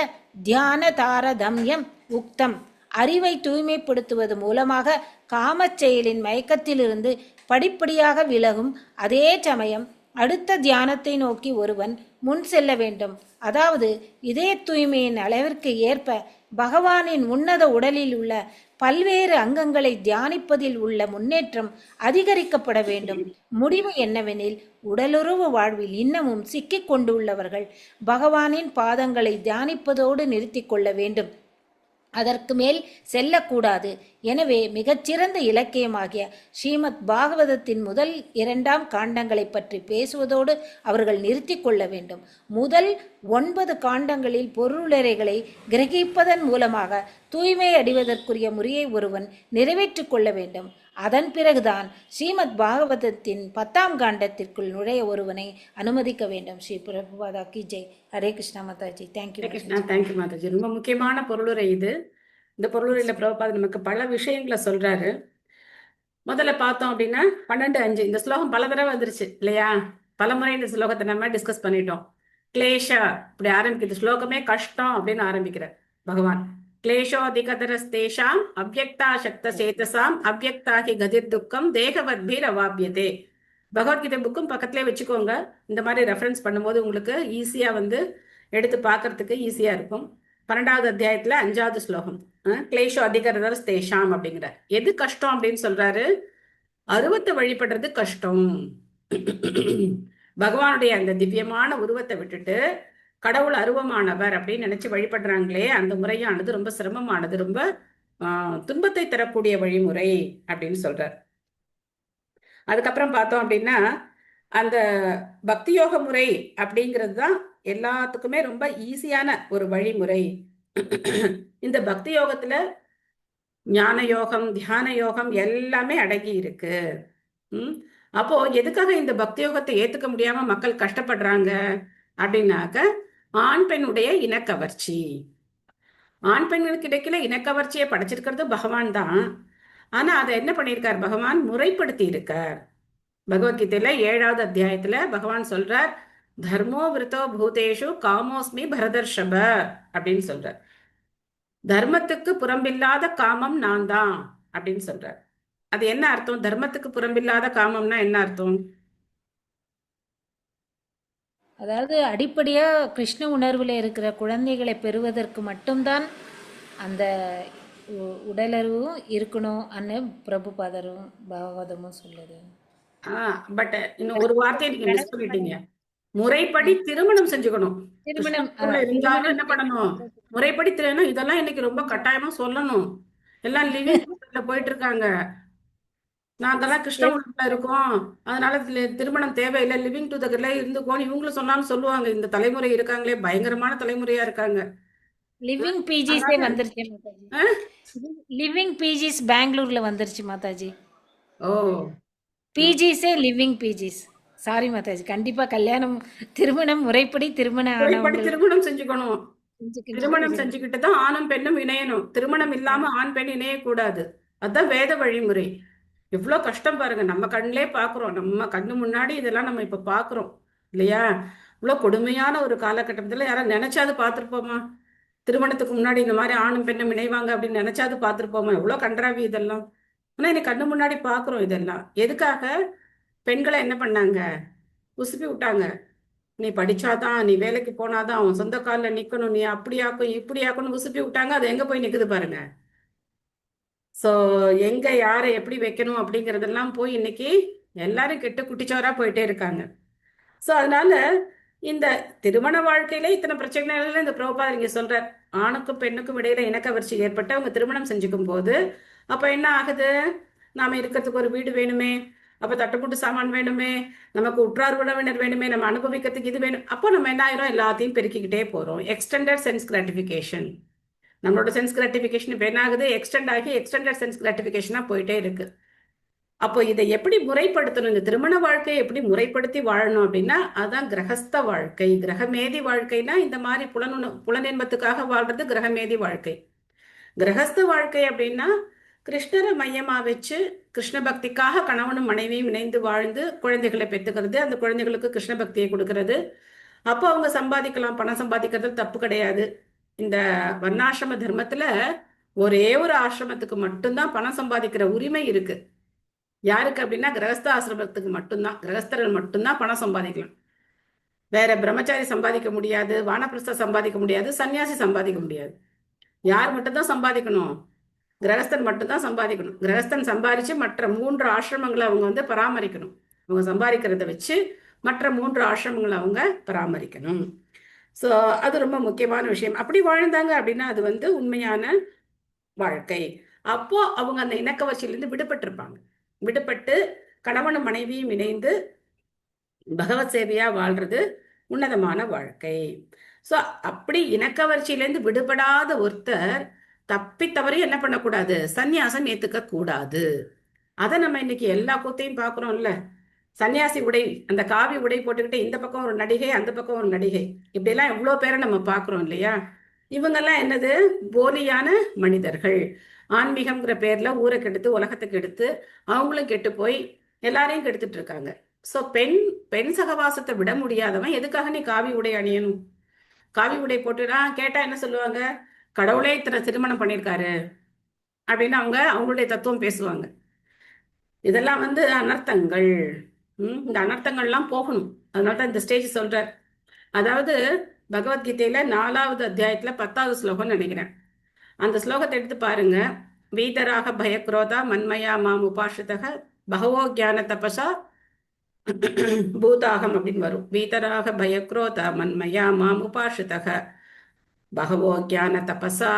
S6: தியான தாரதம்யம் உக்தம். அறிவை தூய்மைப்படுத்துவது மூலமாக காமச் செயலின் மயக்கத்திலிருந்து படிப்படியாக விலகும். அதே சமயம் அடுத்த தியானத்தை நோக்கி ஒருவன் முன் செல்ல வேண்டும். அதாவது இதே தூய்மையின் அளவிற்கு ஏற்ப பகவானின் உன்னத உடலில் உள்ள பல்வேறு அங்கங்களை தியானிப்பதில் உள்ள முன்னேற்றம் அதிகரிக்கப்பட வேண்டும். முடிவு என்னவெனில், உடலுறவு வாழ்வில் இன்னமும் சிக்கிக் கொண்டுள்ளவர்கள் பகவானின் பாதங்களை தியானிப்பதோடு நிறுத்தி கொள்ள வேண்டும். அதற்கு மேல் செல்லக்கூடாது. எனவே மிகச்சிறந்த இலக்கியமாகிய ஸ்ரீமத் பாகவதத்தின் முதல் 2ஆம் காண்டங்களை பற்றி பேசுவதோடு அவர்கள் நிறுத்தி கொள்ள வேண்டும். முதல் 9 காண்டங்களில் பொருளுரைகளை கிரகிப்பதன் மூலமாக தூய்மை அடைவதற்குரிய முறையை ஒருவன் நிறைவேற்றிக் கொள்ள வேண்டும். அதன் பிறகுதான் ஸ்ரீமத் பாகவதத்தின் 10ஆம் காண்டத்திற்குள் நுழைய ஒருவனை அனுமதிக்க வேண்டும். ஸ்ரீ பிரபுபாதா கி ஜெய். ஹரே கிருஷ்ணா மாதாஜி. தேங்க்யூ
S1: கிருஷ்ணா. தேங்க்யூ மாதாஜி. ரொம்ப முக்கியமான பொருளுரை இது. இந்த பொருளுரையில பிரபுபாதா நமக்கு பல விஷயங்களை சொல்றாரு. முதல்ல பார்த்தோம் அப்படின்னா 12:5 இந்த ஸ்லோகம் பல தடவை வந்துருச்சு இல்லையா? பல முறை இந்த ஸ்லோகத்தை நம்ம டிஸ்கஸ் பண்ணிட்டோம். கிளேஷா இப்படி ஆரம்பிக்கிறது. ஸ்லோகமே கஷ்டம் அப்படின்னு ஆரம்பிக்கிறார் பகவான். கிளேஷோ அதிகதரஸ்தேஷாம் அவ்யக்தா சக்த சேதசாம் அவ்யக்தாகி கதிர் துக்கம் தேகவத்பீர் அவாபியதே. பகவத்கீதை புக்கும் பக்கத்திலே வச்சுக்கோங்க. இந்த மாதிரி ரெஃபரன்ஸ் பண்ணும்போது உங்களுக்கு ஈஸியா எடுத்து பார்க்கறதுக்கு ஈஸியா இருக்கும். 12வது அத்தியாயத்துல 5வது ஸ்லோகம் கிளேஷோ அதிகதரஸ்தேஷாம் அப்படிங்கிற. எது கஷ்டம் அப்படின்னு சொல்றாரு? அருவத்தை வழிபடுறது கஷ்டம். பகவானுடைய அந்த திவ்யமான உருவத்தை விட்டுட்டு கடவுள் அருவமானவர் அப்படின்னு நினைச்சு வழிபடுறாங்களே, அந்த முறையானது ரொம்ப சிரமமானது, ரொம்ப துன்பத்தை தரக்கூடிய வழிமுறை அப்படின்னு சொல்றார். அதுக்கப்புறம் பார்த்தோம் அப்படின்னா அந்த பக்தி யோக முறை அப்படிங்கிறது தான் எல்லாத்துக்குமே ரொம்ப ஈஸியான ஒரு வழிமுறை. இந்த பக்தி யோகத்துல ஞான யோகம், தியான யோகம் எல்லாமே அடங்கி இருக்கு. அப்போ எதுக்காக இந்த பக்தி யோகத்தை ஏத்துக்க முடியாம மக்கள் கஷ்டப்படுறாங்க அப்படின்னாக்க, ஆண் பெண்ணுடைய இனக்கவர்ச்சி. ஆண் பெண்களுக்கு இடையில இனக்கவர்ச்சியை படைச்சிருக்கிறது பகவான் தான். ஆனா அதை என்ன பண்ணியிருக்கார் பகவான்? முறைப்படுத்தி இருக்கார். பகவத்கீதையில 7வது அத்தியாயத்துல பகவான் சொல்றார், தர்மோ விருத்தோ பூதேஷு காமோஸ்மி பரதர்ஷப அப்படின்னு சொல்றார். தர்மத்துக்கு புறம்பில்லாத காமம் நான் தான் அப்படின்னு சொல்றார். அது என்ன அர்த்தம்? தர்மத்துக்கு புறம்பில்லாத காமம்னா என்ன அர்த்தம்?
S6: அதாவது அடிப்படையா கிருஷ்ண உணர்வுல இருக்கிற குழந்தைகளை பெறுவதற்கு மட்டும்தான் அந்த உடலறிவும் இருக்கணும் அன்னு பிரபுபாதரும் பாகவதமும் சொல்லுது.
S1: பட் இன்னும் ஒரு வார்த்தையை நீங்க மிஸ் பண்ணிட்டீங்க. முறைப்படி திருமணம் செஞ்சுக்கணும். இருந்தாலும் என்ன பண்ணணும்? முறைப்படி திருமணம். இதெல்லாம் இன்னைக்கு ரொம்ப கட்டாயமா சொல்லணும். எல்லாம் லிவிங் போயிட்டு இருக்காங்க. நாங்கெல்லாம் கிருஷ்ணகுலத்துல இருக்கோம், அதனால திருமணம் தேவையில்லை, லிவிங் டுகெதர்ல இருந்துக்கோன்னு இவங்களும் சொன்னாலும் சொல்லுவாங்க. இந்த தலைமுறை இருக்காங்களே, பயங்கரமான தலைமுறையா இருக்காங்க.
S6: லிவிங் பிஜிஸே வந்துருச்சு மாதாஜி. லிவிங் பிஜிஸ் பெங்களூர்ல வந்துருச்சு மாதாஜி.
S1: ஓ,
S6: பிஜிஸே லிவிங் பிஜிஸ். சாரி மாதாஜி. கண்டிப்பா கல்யாணம் திருமணம் முறைப்படி திருமணம்
S1: செஞ்சுக்கணும். திருமணம் செஞ்சுக்கிட்டு தான் ஆணும் பெண்ணும் இணையணும். திருமணம் இல்லாம ஆண் பெண் இணையக்கூடாது. அதுதான் வேத வழிமுறை. எவ்வளவு கஷ்டம் பாருங்க. நம்ம கண்ணிலே பாக்குறோம், நம்ம கண்ணு முன்னாடி இதெல்லாம் நம்ம இப்ப பாக்குறோம் இல்லையா? இவ்வளவு கொடுமையான ஒரு காலகட்டத்துல யாரும் நினைச்சாது பார்த்திருப்போமா? திருமணத்துக்கு முன்னாடி இந்த மாதிரி ஆணும் பெண்ணும் இணைவாங்க அப்படின்னு நினைச்சாது பார்த்திருப்போமா? எவ்வளவு கன்றாவி இதெல்லாம். ஆனா இன்னைக்கு கண்ணு முன்னாடி பாக்குறோம் இதெல்லாம். எதுக்காக? பெண்களை என்ன பண்ணாங்க? உசுப்பி விட்டாங்க. நீ படிச்சாதான், நீ வேலைக்கு போனாதான், உன் சொந்த காலில் நிக்கணும், நீ அப்படியாக்கும் இப்படியாக்கும்னு உசுப்பி விட்டாங்க. அது எங்க போய் நிக்குது பாருங்க. ஸோ எங்க யாரை எப்படி வைக்கணும் அப்படிங்கறதெல்லாம் போய் இன்னைக்கு எல்லாரும் கெட்டு குட்டிச்சோரா போயிட்டே இருக்காங்க. ஸோ அதனால இந்த திருமண வாழ்க்கையில இத்தனை பிரச்சனைகள் இந்த பிரபுபாதர் இங்க சொல்றார். ஆணுக்கும் பெண்ணுக்கும் இடையில இணக்கவர்ச்சி ஏற்பட்டு அவங்க திருமணம் செஞ்சுக்கும் போது அப்ப என்ன ஆகுது? நாம இருக்கிறதுக்கு ஒரு வீடு வேணுமே, அப்ப தட்டுப்புட்டு சாமான் வேணுமே, நமக்கு உற்றார் உறவினர் வேணுமே, நம்ம அனுபவிக்கிறதுக்கு இது வேணும். அப்போ நம்ம என்ன ஆயிரும்? எல்லாத்தையும் பெருக்கிக்கிட்டே போறோம். Extended sense gratification. நம்மளோட சென்ஸ் கிராட்டிஃபிகேஷன் இப்போ என்ன ஆகுது? எக்ஸ்டெண்ட் ஆகி எக்ஸ்டெண்டட் சென்ஸ் கிராட்டிஃபிகேஷனா போயிட்டே இருக்கு. அப்போ இதை எப்படி முறைப்படுத்தணும்? இந்த திருமண வாழ்க்கையை எப்படி முறைப்படுத்தி வாழணும் அப்படின்னா அதான் கிரகஸ்த வாழ்க்கை. கிரகமேதி வாழ்க்கைனா இந்த மாதிரி புலனின்பத்துக்காக வாழ்றது கிரகமேதி வாழ்க்கை. கிரகஸ்த வாழ்க்கை அப்படின்னா கிருஷ்ணரை மையமா வச்சு கிருஷ்ண பக்திக்காக கணவனும் மனைவியும் இணைந்து வாழ்ந்து குழந்தைகளை பெற்றுக்கிறது, அந்த குழந்தைகளுக்கு கிருஷ்ண பக்தியை கொடுக்கறது. அப்போ அவங்க சம்பாதிக்கலாம், பணம் சம்பாதிக்கிறது தப்பு கிடையாது. இந்த வர்ணாசிரம தர்மத்துல ஒரே ஒரு ஆசிரமத்துக்கு மட்டும்தான் பணம் சம்பாதிக்கிற உரிமை இருக்கு. யாருக்கு அப்படின்னா கிரகஸ்த ஆசிரமத்துக்கு மட்டும்தான், கிரகஸ்தர்கள் மட்டும்தான் பணம் சம்பாதிக்கலாம். வேற பிரம்மச்சாரி சம்பாதிக்க முடியாது, வானப்பிரஸ்த சம்பாதிக்க முடியாது, சன்னியாசி சம்பாதிக்க முடியாது. யார் மட்டும்தான் சம்பாதிக்கணும்? கிரகஸ்தன் மட்டும்தான் சம்பாதிக்கணும். கிரகஸ்தன் சம்பாதிச்சு மற்ற 3 ஆசிரமங்களை அவங்க பராமரிக்கணும். அவங்க சம்பாதிக்கிறத வச்சு மற்ற 3 ஆசிரமங்களை அவங்க பராமரிக்கணும். ஸோ அது ரொம்ப முக்கியமான விஷயம். அப்படி வாழ்ந்தாங்க அப்படின்னா அது உண்மையான வாழ்க்கை. அப்போ அவங்க அந்த இணக்கவர்ச்சியிலிருந்து விடுபட்டிருப்பாங்க. விடுபட்டு கணவனும் மனைவியும் இணைந்து பகவத் சேவையா வாழ்றது உன்னதமான வாழ்க்கை. ஸோ அப்படி இணக்கவர்ச்சியிலேருந்து விடுபடாத ஒருத்தர் தப்பி தவறி என்ன பண்ணக்கூடாது? சந்நியாசம் ஏத்துக்க கூடாது. அதை நம்ம இன்னைக்கு எல்லா கூத்தையும் பார்க்குறோம்ல. சன்னியாசி உடை, அந்த காவி உடை போட்டுக்கிட்டு இந்த பக்கம் ஒரு நடிகை, அந்த பக்கம் ஒரு நடிகை, இப்படியெல்லாம் எவ்வளோ பேரை நம்ம பார்க்குறோம் இல்லையா? இவங்கெல்லாம் என்னது? போலியான மனிதர்கள். ஆன்மீகம்ங்கிற பேர்ல ஊரை கெடுத்து உலகத்துக்கு எடுத்து அவங்களும் கெட்டு போய் எல்லாரையும் கெடுத்துட்டு இருக்காங்க. ஸோ பெண் சகவாசத்தை விட முடியாதவன் எதுக்காக நீ காவி உடை அணியணும்? காவி உடை போட்டுனா கேட்டா என்ன சொல்லுவாங்க? கடவுளே இத்தனை திருமணம் பண்ணியிருக்காரு அப்படின்னு அவங்களுடைய தத்துவம் பேசுவாங்க. இதெல்லாம் அனர்த்தங்கள். இந்த அனர்த்தங்கள்லாம் போகணும். அதனாலதான் இந்த ஸ்டேஜ் சொல்றார். அதாவது பகவத்கீதையில 4வது அத்தியாயத்துல 10வது ஸ்லோகம் நினைக்கிறேன். அந்த ஸ்லோகத்தை எடுத்து பாருங்க. வீதராக பயக்ரோதா மன்மயா மாம் உபாஷிதக பகவோ ஜான தபசா பூதாகம் அப்படின்னு வரும். வீதராக பயக்ரோதா மன்மயா மாம் உபாஷிதக பகவோ ஜான தபசா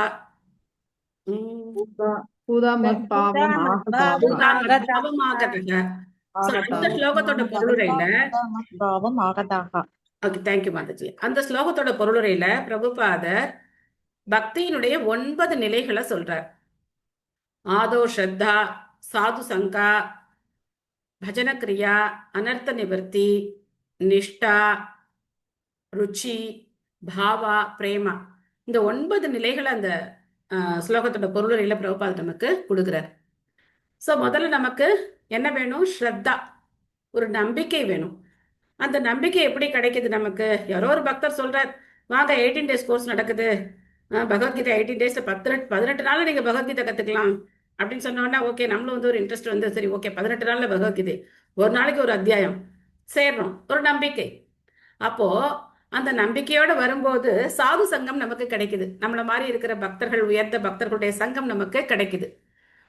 S1: அந்த ஸ்லோகத்தோட பொருளுரையில தேங்க்யூ மாதாஜி. அந்த ஸ்லோகத்தோட பொருளுரையில பிரபுபாதர் பக்தியினுடைய 9 நிலைகளை சொல்றார். ஆதோ ஸ்ரத்தா, சாது சங்கா, பஜன கிரியா, அனர்த்த நிவர்த்தி, நிஷ்டா, ருச்சி, பாவா, பிரேமா. இந்த 9 நிலைகளை அந்த ஸ்லோகத்தோட பொருளுரையில பிரபுபாதர் நமக்கு கொடுக்குறார். ஸோ முதல்ல நமக்கு என்ன வேணும்? ஸ்ரத்தா, ஒரு நம்பிக்கை வேணும். அந்த நம்பிக்கை எப்படி கிடைக்குது நமக்கு? யாரோ ஒரு பக்தர் சொல்றார், வாங்க 18 days கோர்ஸ் நடக்குது, பகவத்கீதை 18 daysல 18 நாள்ல நீங்க பகவத்கீதை கத்துக்கலாம் அப்படின்னு சொன்னோன்னா ஓகே, நம்மளும் ஒரு இன்ட்ரெஸ்ட் சரி ஓகே 18 நாள்ல பகவத்கீதை, ஒரு நாளைக்கு ஒரு அத்தியாயம் சேர்றோம், ஒரு நம்பிக்கை. அப்போ அந்த நம்பிக்கையோட வரும்போது சாது சங்கம் நமக்கு கிடைக்குது. நம்மள மாதிரி இருக்கிற பக்தர்கள், உயர்ந்த பக்தர்களுடைய சங்கம் நமக்கு கிடைக்குது.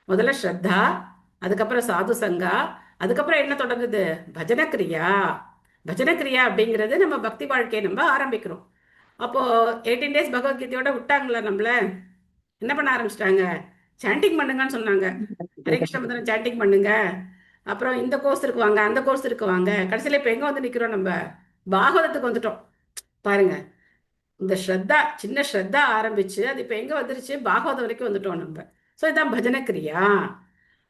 S1: முதல்ல ஸ்ரத்தா, அதுக்கப்புறம் சாது சங்கா, அதுக்கப்புறம் என்ன தொடங்குது? பஜன கிரியா. பஜன கிரியா அப்படிங்கிறது நம்ம பக்தி வாழ்க்கையை நம்ம ஆரம்பிக்கிறோம். அப்போ 18 days பகவத்கீதையோட விட்டாங்களா? நம்மள என்ன பண்ண ஆரம்பிச்சிட்டாங்க? சாண்டிங் பண்ணுங்கன்னு சொன்னாங்க. ஹரே கிருஷ்ண மந்திரம் சாண்டிங் பண்ணுங்க, அப்புறம் இந்த கோர்ஸ் இருக்கு வாங்க, அந்த கோர்ஸ் இருக்கு வாங்க. கடைசியில இப்ப எங்க நிக்கிறோம்? நம்ம பாகவதத்துக்கு வந்துட்டோம் பாருங்க. இந்த ஸ்ரத்தா, சின்ன ஸ்ரத்தா ஆரம்பிச்சு அது இப்ப எங்க வந்துருச்சு? பாகவதம் வரைக்கும் வந்துட்டோம் நம்ம. ஸோ இதான் பஜன கிரியா.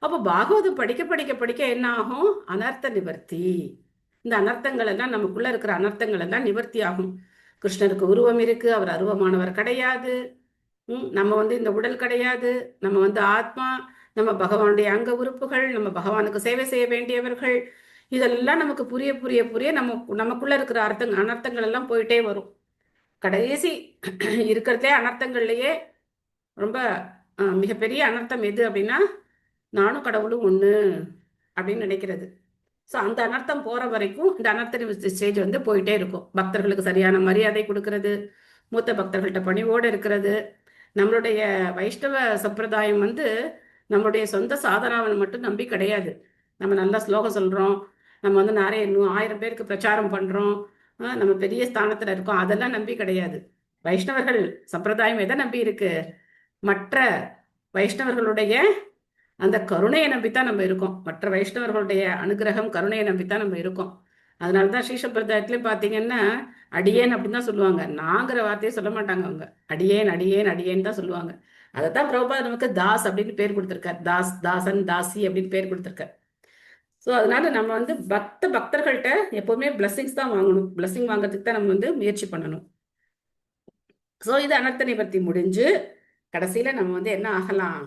S1: அப்போ பாகவதம் படிக்க படிக்க படிக்க என்ன ஆகும்? அனர்த்த நிவர்த்தி. இந்த அனர்த்தங்கள் எல்லாம், நமக்குள்ள இருக்கிற அனர்த்தங்கள் எல்லாம் நிவர்த்தி ஆகும். கிருஷ்ணருக்கு உருவம் இருக்கு, அவர் அருவமானவர் கிடையாது. நம்ம இந்த உடல் கிடையாது, நம்ம ஆத்மா, நம்ம பகவானுடைய அங்க உறுப்புகள், நம்ம பகவானுக்கு சேவை செய்ய வேண்டியவர்கள். இதெல்லாம் நமக்கு புரிய புரிய புரிய நமக்குள்ள இருக்கிற அனர்த்தங்கள் எல்லாம் போயிட்டே வரும். கடைசி இருக்கிறதே அனர்த்தங்கள்லயே ரொம்ப மிகப்பெரிய அனர்த்தம் எது அப்படின்னா, நானும் கடவுளும் ஒண்ணு அப்படின்னு நினைக்கிறது. ஸோ அந்த அனர்த்தம் போற வரைக்கும் இந்த அனர்த்த நிவர்த்தி ஸ்டேஜ் வந்து போயிட்டே இருக்கும். பக்தர்களுக்கு சரியான மரியாதை கொடுக்கறது, மூத்த பக்தர்கள்ட்ட பணிவோடு இருக்கிறது. நம்மளுடைய வைஷ்ணவ சம்பிரதாயம் வந்து நம்மளுடைய சொந்த சாதனாவை மட்டும் நம்பி கிடையாது. நம்ம நல்லா ஸ்லோகம் சொல்றோம், நம்ம வந்து நிறைய 1000 பேருக்கு பிரச்சாரம் பண்றோம், நம்ம பெரிய ஸ்தானத்துல இருக்கோம், அதெல்லாம் நம்பி கிடையாது. வைஷ்ணவர்கள் சம்பிரதாயம் எதை நம்பி இருக்கு? மற்ற வைஷ்ணவர்களுடைய அந்த கருணையை நம்பித்தான் நம்ம இருக்கோம். மற்ற வைஷ்ணவர்களுடைய அனுகிரகம், கருணையை நம்பித்தான் நம்ம இருக்கோம். அதனாலதான் ஸ்ரீ சம்பிரதாயத்திலயும் பாத்தீங்கன்னா அடியேன் அப்படின்னு தான் சொல்லுவாங்க. நாங்கிற வார்த்தையை சொல்ல மாட்டாங்க அவங்க. அடியேன் அடியேன் அடியேன் தான் சொல்லுவாங்க. அதைத்தான் பிரபுபாத் நமக்கு தாஸ் அப்படின்னு பேர் கொடுத்திருக்கார். தாஸ், தாசன், தாசி அப்படின்னு பேர் கொடுத்திருக்கார். ஸோ அதனால நம்ம வந்து பக்தர்கள்ட்ட எப்பவுமே பிளஸ்ஸிங்ஸ் தான் வாங்கணும். பிளஸ்ஸிங் வாங்குறதுக்கு தான் நம்ம வந்து முயற்சி பண்ணணும். ஸோ இது அனர்த்த நிவர்த்தி முடிஞ்சு கடைசியில நம்ம வந்து என்ன ஆகலாம்?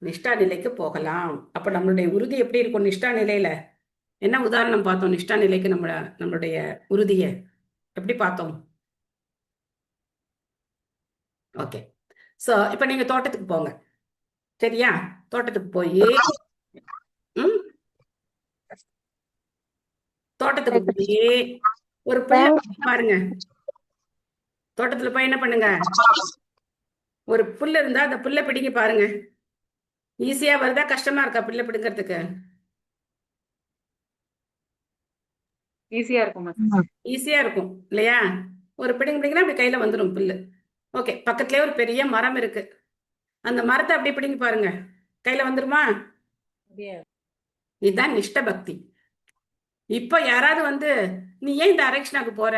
S1: நிஷ்டா நிலைக்கு போகலாம். அப்ப நம்மளுடைய உறுதி எப்படி இருக்கும் நிஷ்டா நிலையில? என்ன உதாரணம் பார்த்தோம் நிஷ்டா நிலைக்கு? நம்மளுடைய உறுதியை எப்படி பார்த்தோம்? ஓகே. ஸோ இப்ப நீங்க தோட்டத்துக்கு போங்க, சரியா? தோட்டத்துக்கு போய் தோட்டத்துக்கு போய் ஒரு புல்ல பாருங்க. தோட்டத்துல போய் என்ன பண்ணுங்க? ஒரு புல்லு இருந்தா அந்த புல்ல பிடிங்க பாருங்க. ஈஸியா வருதா, கஷ்டமா இருக்கா புல்ல பிடுங்கிறதுக்கு?
S10: ஈஸியா இருக்கும்.
S1: ஈஸியா இருக்கும் இல்லையா? ஒரு பிடிங்கினா அப்படி கையில வந்துடும் புல்லு. ஓகே, பக்கத்துலயே ஒரு பெரிய மரம் இருக்கு, அந்த மரத்தை அப்படி பிடிங்க பாருங்க, கையில வந்துருமா? இதுதான் நிஷ்ட பக்தி. இப்ப யாராவது வந்து நீ ஏன் இந்த அரேக்ஷனாக்கு போற,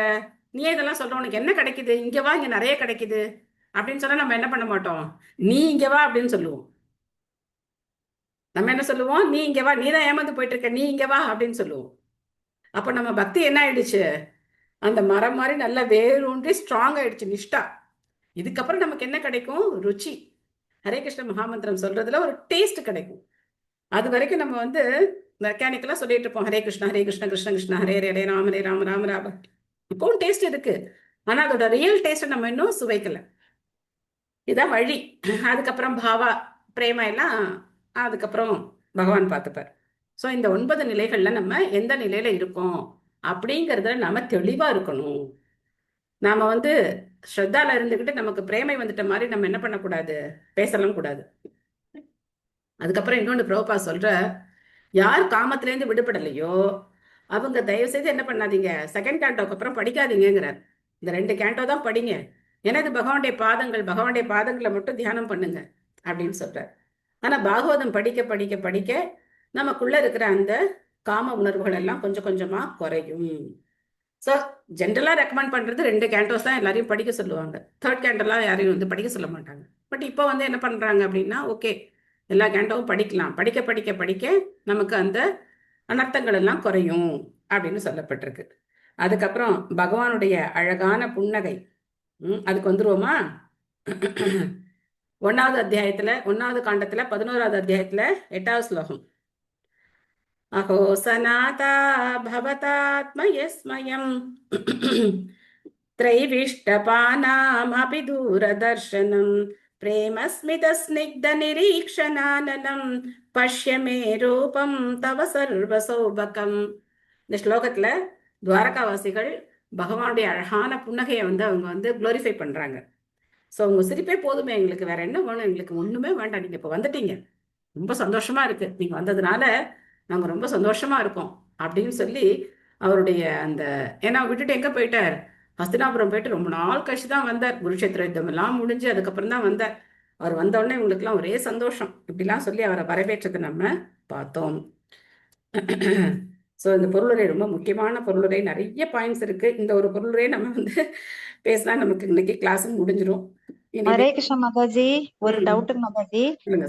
S1: நீ ஏன் இதெல்லாம் சொல்ற, உனக்கு என்ன கிடைக்குது, இங்க வா, இங்க நிறைய கிடைக்குது அப்படின்னு சொன்னா நம்ம என்ன பண்ண மாட்டோம்? நீ இங்க வா அப்படின்னு சொல்லுவோம். நம்ம என்ன சொல்லுவோம்? நீ இங்க வா, நீ தான் ஏமாந்து போயிட்டு இருக்க, நீ இங்க வா அப்படின்னு சொல்லுவோம். அப்ப நம்ம பக்தி என்ன ஆயிடுச்சு? அந்த மரம் மாதிரி நல்லா வேரூன்றி ஸ்ட்ராங் ஆயிடுச்சு நிஷ்டா. இதுக்கப்புறம் நமக்கு என்ன கிடைக்கும்? ருச்சி. ஹரே கிருஷ்ண மகாமந்திரம் சொல்றதுல ஒரு டேஸ்ட் கிடைக்கும். அது வரைக்கும் நம்ம வந்து மெக்கானிக்கலா சொல்லிட்டு இருப்போம், ஹரே கிருஷ்ணா ஹரே கிருஷ்ண கிருஷ்ண கிருஷ்ண ஹரே ஹரே ராம ஹரே ராம ராம ராம. இப்பவும் டேஸ்ட் இருக்கு, ஆனா அதோட ரியல் டேஸ்ட் நம்ம இன்னும் சுவைக்கல. இதான் வழி. அதுக்கப்புறம் பாவா பிரேமா எல்லாம் அதுக்கப்புறம் பகவான் பார்த்துப்பார். ஸோ இந்த 9 நிலைகள்ல நம்ம எந்த நிலையில இருக்கோம் அப்படிங்கிறதுல நாம தெளிவா இருக்கணும். நாம வந்து ஸ்ரத்தால இருந்துகிட்டு நமக்கு பிரேமை வந்துட்ட மாதிரி நம்ம என்ன பண்ணக்கூடாது? பேசலாம் கூடாது. அதுக்கப்புறம் இன்னொன்று பிரபுபா சொல்ற, யார் காமத்திலேருந்து விடுபடலையோ அவங்க தயவு செய்து என்ன பண்ணாதீங்க, செகண்ட் கேண்டோக்கு அப்புறம் படிக்காதீங்கிறார். இந்த 2 கேண்டோ தான் படிங்க, ஏன்னா இது பகவானுடைய பாதங்களை மட்டும் தியானம் பண்ணுங்க அப்படின்னு சொல்றார். ஆனா பாகவதம் படிக்க படிக்க படிக்க நமக்குள்ள இருக்கிற அந்த காம உணர்வுகள் எல்லாம் கொஞ்சம் கொஞ்சமா குறையும். ஸோ ஜென்ரலா ரெக்கமெண்ட் பண்றது 2 கேண்டோஸ் தான் எல்லாரையும் படிக்க சொல்லுவாங்க. 3rd கேண்டோலாம் யாரையும் வந்து படிக்க சொல்ல மாட்டாங்க. பட் இப்போ வந்து என்ன பண்றாங்க அப்படின்னா, ஓகே எல்லா கேண்டோவும் படிக்கலாம், படிக்க படிக்க படிக்க நமக்கு அந்த அனர்த்தங்கள் எல்லாம் குறையும் அப்படின்னு சொல்லப்பட்டிருக்கு. அதுக்கப்புறம் பகவானுடைய அழகான புன்னகை, அதுக்கு வந்துருவோமா? 1வது அத்தியாயத்துல 1வது காண்டத்துல 11வது அத்தியாயத்துல 8வது ஸ்லோகம். அஹோ சநாதா பவதாத்மயஸ்மயம் த்ரைவிஷ்டபானாமபி தூரதர்ஷனம் பிரேமஸ்மித ஸ்னிக்த நிரீக்ஷணானனம் பஷ்யமே ரூபம் தவ சர்வ சௌபகம். இந்த ஸ்லோகத்துல துவாரகாவாசிகள் பகவானுடைய அழகான புன்னகையை வந்து அவங்க வந்து குளோரிஃபை பண்றாங்க. ஸோ உங்க சிரிப்பே போதுமே, எங்களுக்கு வேற என்ன வேணும், எங்களுக்கு ஒண்ணுமே வேண்டாம், நீங்க இப்ப வந்துட்டீங்க, ரொம்ப சந்தோஷமா இருக்கு, நீங்க வந்ததுனால நாங்க ரொம்ப சந்தோஷமா இருக்கோம் அப்படின்னு சொல்லி அவருடைய அந்த, ஏன்னா விட்டுட்டு எங்க போயிட்டார்? ஹஸ்தினாபுரம் போயிட்டு ரொம்ப நாள் கழிச்சு தான் வந்தார். குருஷேத்திர யுத்தம் எல்லாம் முடிஞ்சு அதுக்கப்புறம் தான் வந்தார். அவர் வந்த உடனே இவங்களுக்குலாம் ஒரே சந்தோஷம், இப்படிலாம் சொல்லி அவரை வரவேற்றதை நம்ம பார்த்தோம். ஸோ இந்த பொருளுரை ரொம்ப முக்கியமான பொருளுரை, நிறைய பாயிண்ட்ஸ் இருக்கு. இந்த ஒரு பொருளுரை நம்ம வந்து பேசினா நமக்கு இன்னைக்கு கிளாஸும் முடிஞ்சிடும்.
S11: ஹரே கிருஷ்ண மாதாஜி, ஒரு டவுட்டுங்க மாதாஜி.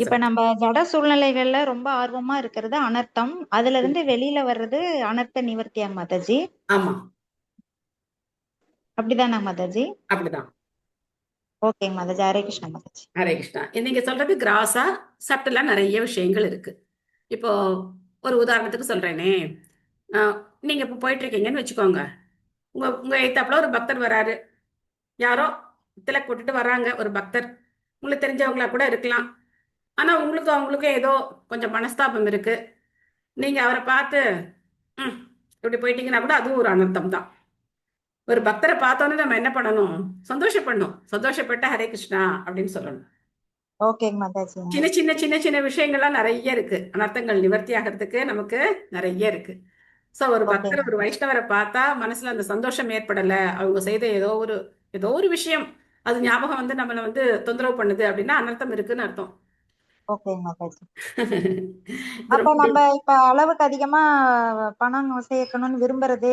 S11: இப்ப நம்ம ஜட சூழ்நிலைகள்ல ரொம்ப ஆர்வமா இருக்கிறது அனர்த்தம், அதுல இருந்து வெளியில வர்றது அனர்த்த நிவர்த்தியா மாதாஜி?
S1: ஆமா,
S11: அப்படிதானா மாதாஜி?
S1: அப்படிதான்.
S11: ஓகே மாதாஜி. ஹரே கிருஷ்ண மாதாஜி.
S1: ஹரே கிருஷ்ணா. நீங்க சொல்றது கிராஸா சப்டலா நிறைய விஷயங்கள் இருக்கு. இப்போ ஒரு உதாரணத்துக்கு சொல்றேனே, நீங்க இப்போ போயிட்டு இருக்கீங்கன்னு வச்சுக்கோங்க, உங்க எய்த்தாப்புல ஒரு பக்தர் வராரு, யாரோ திலக் போட்டுட்டு வர்றாங்க ஒரு பக்தர், உங்களுக்கு தெரிஞ்சவங்களா கூட இருக்கலாம். ஆனா அவங்களுக்கும் ஏதோ கொஞ்சம் மனஸ்தாபம் இருக்கு. நீங்க அவரை பார்த்து இப்படி போயிட்டீங்கன்னா கூட அதுவும் ஒரு அனர்த்தம் தான். ஒரு பக்தரை பார்த்தோன்னே நம்ம என்ன பண்ணணும்? சந்தோஷப்படணும். சந்தோஷப்பட்ட ஹரே கிருஷ்ணா அப்படின்னு சொல்லணும்.
S11: ஓகேங்க மாதாஜி.
S1: சின்ன சின்ன சின்ன சின்ன விஷயங்கள்லாம் நிறைய இருக்கு. அனர்த்தங்கள் நிவர்த்தி ஆகிறதுக்கு நமக்கு நிறைய இருக்கு. சோ ஒரு பக்தர் ஒரு வைஷ்ணவரை பார்த்தா மனசுல அந்த சந்தோஷம் ஏற்படல, அவங்க செய்த ஏதோ ஒரு விஷயம் அது ஞாபகம் வந்து நம்மள வந்து தொந்தரவு பண்ணுது அப்படின்னா அனர்த்தம் இருக்குன்னு அர்த்தம்.
S11: ஓகேங்க மாதாஜி. அப்ப நம்ம இப்ப அளவுக்கு அதிகமா பணம் சேர்க்கணும்னு விரும்புறது,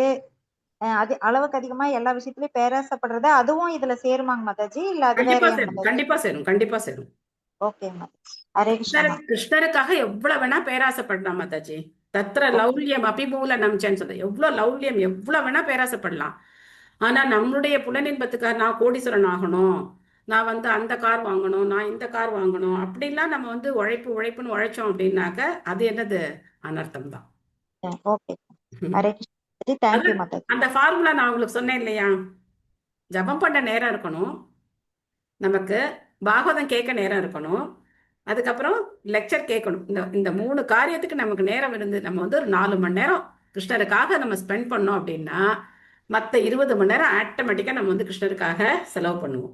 S11: அது அளவுக்கு அதிகமா எல்லா விஷயத்திலயும் பேராசைப்படுறது, அதுவும் இதுல சேருமாங்க மாதாஜி? இல்ல அது
S1: கண்டிப்பா
S11: வேறையா
S1: சேரும்,
S11: மாதாஜி?
S1: கண்டிப்பா சேரும், கண்டிப்பா சேரும்.
S11: ஓகேங்க மாதாஜி. ஹரே கிருஷ்ணா.
S1: கிருஷ்ணருக்காக எவ்வளவு வேணா பேராசைப்படலாம் மாதாஜி. தத்திர லௌல்யம் அபிமூல நம்சன்னு சொல்ல, எவ்வளவு லௌல்யம் எவ்வளவு வேணா பேராசைப்படலாம். ஆனா நம்மளுடைய புலனின்பத்துக்காக நான் கோடீஸ்வரன் ஆகணும், நான் வந்து அந்த கார் வாங்கணும், நான் இந்த கார் வாங்கணும் அப்படிலாம் நம்ம வந்து உழைப்புன்னு உழைச்சோம் அப்படின்னாக்க அது என்னது? அனர்த்தம் தான்.
S11: ஓகே. ஹரே கிருஷ்ணா. தேங்க்யூ மாதாஜி.
S1: அந்த ஃபார்முலா நான் உங்களுக்கு சொன்னேன் இல்லையா? ஜபம் பண்ண நேரம் இருக்கணும், நமக்கு பாகவதம் கேட்க நேரம் இருக்கணும், அதுக்கப்புறம் லெக்சர் கேட்கணும். இந்த 3 காரியத்துக்கு நமக்கு நேரம் இருந்து நம்ம வந்து ஒரு 4 மணி நேரம் கிருஷ்ணருக்காக நம்ம ஸ்பெண்ட் பண்ணோம் அப்படின்னா மற்ற 20 மணி நேரம் ஆட்டோமேட்டிக்கா நம்ம வந்து கிருஷ்ணருக்காக செலவு பண்ணுவோம்.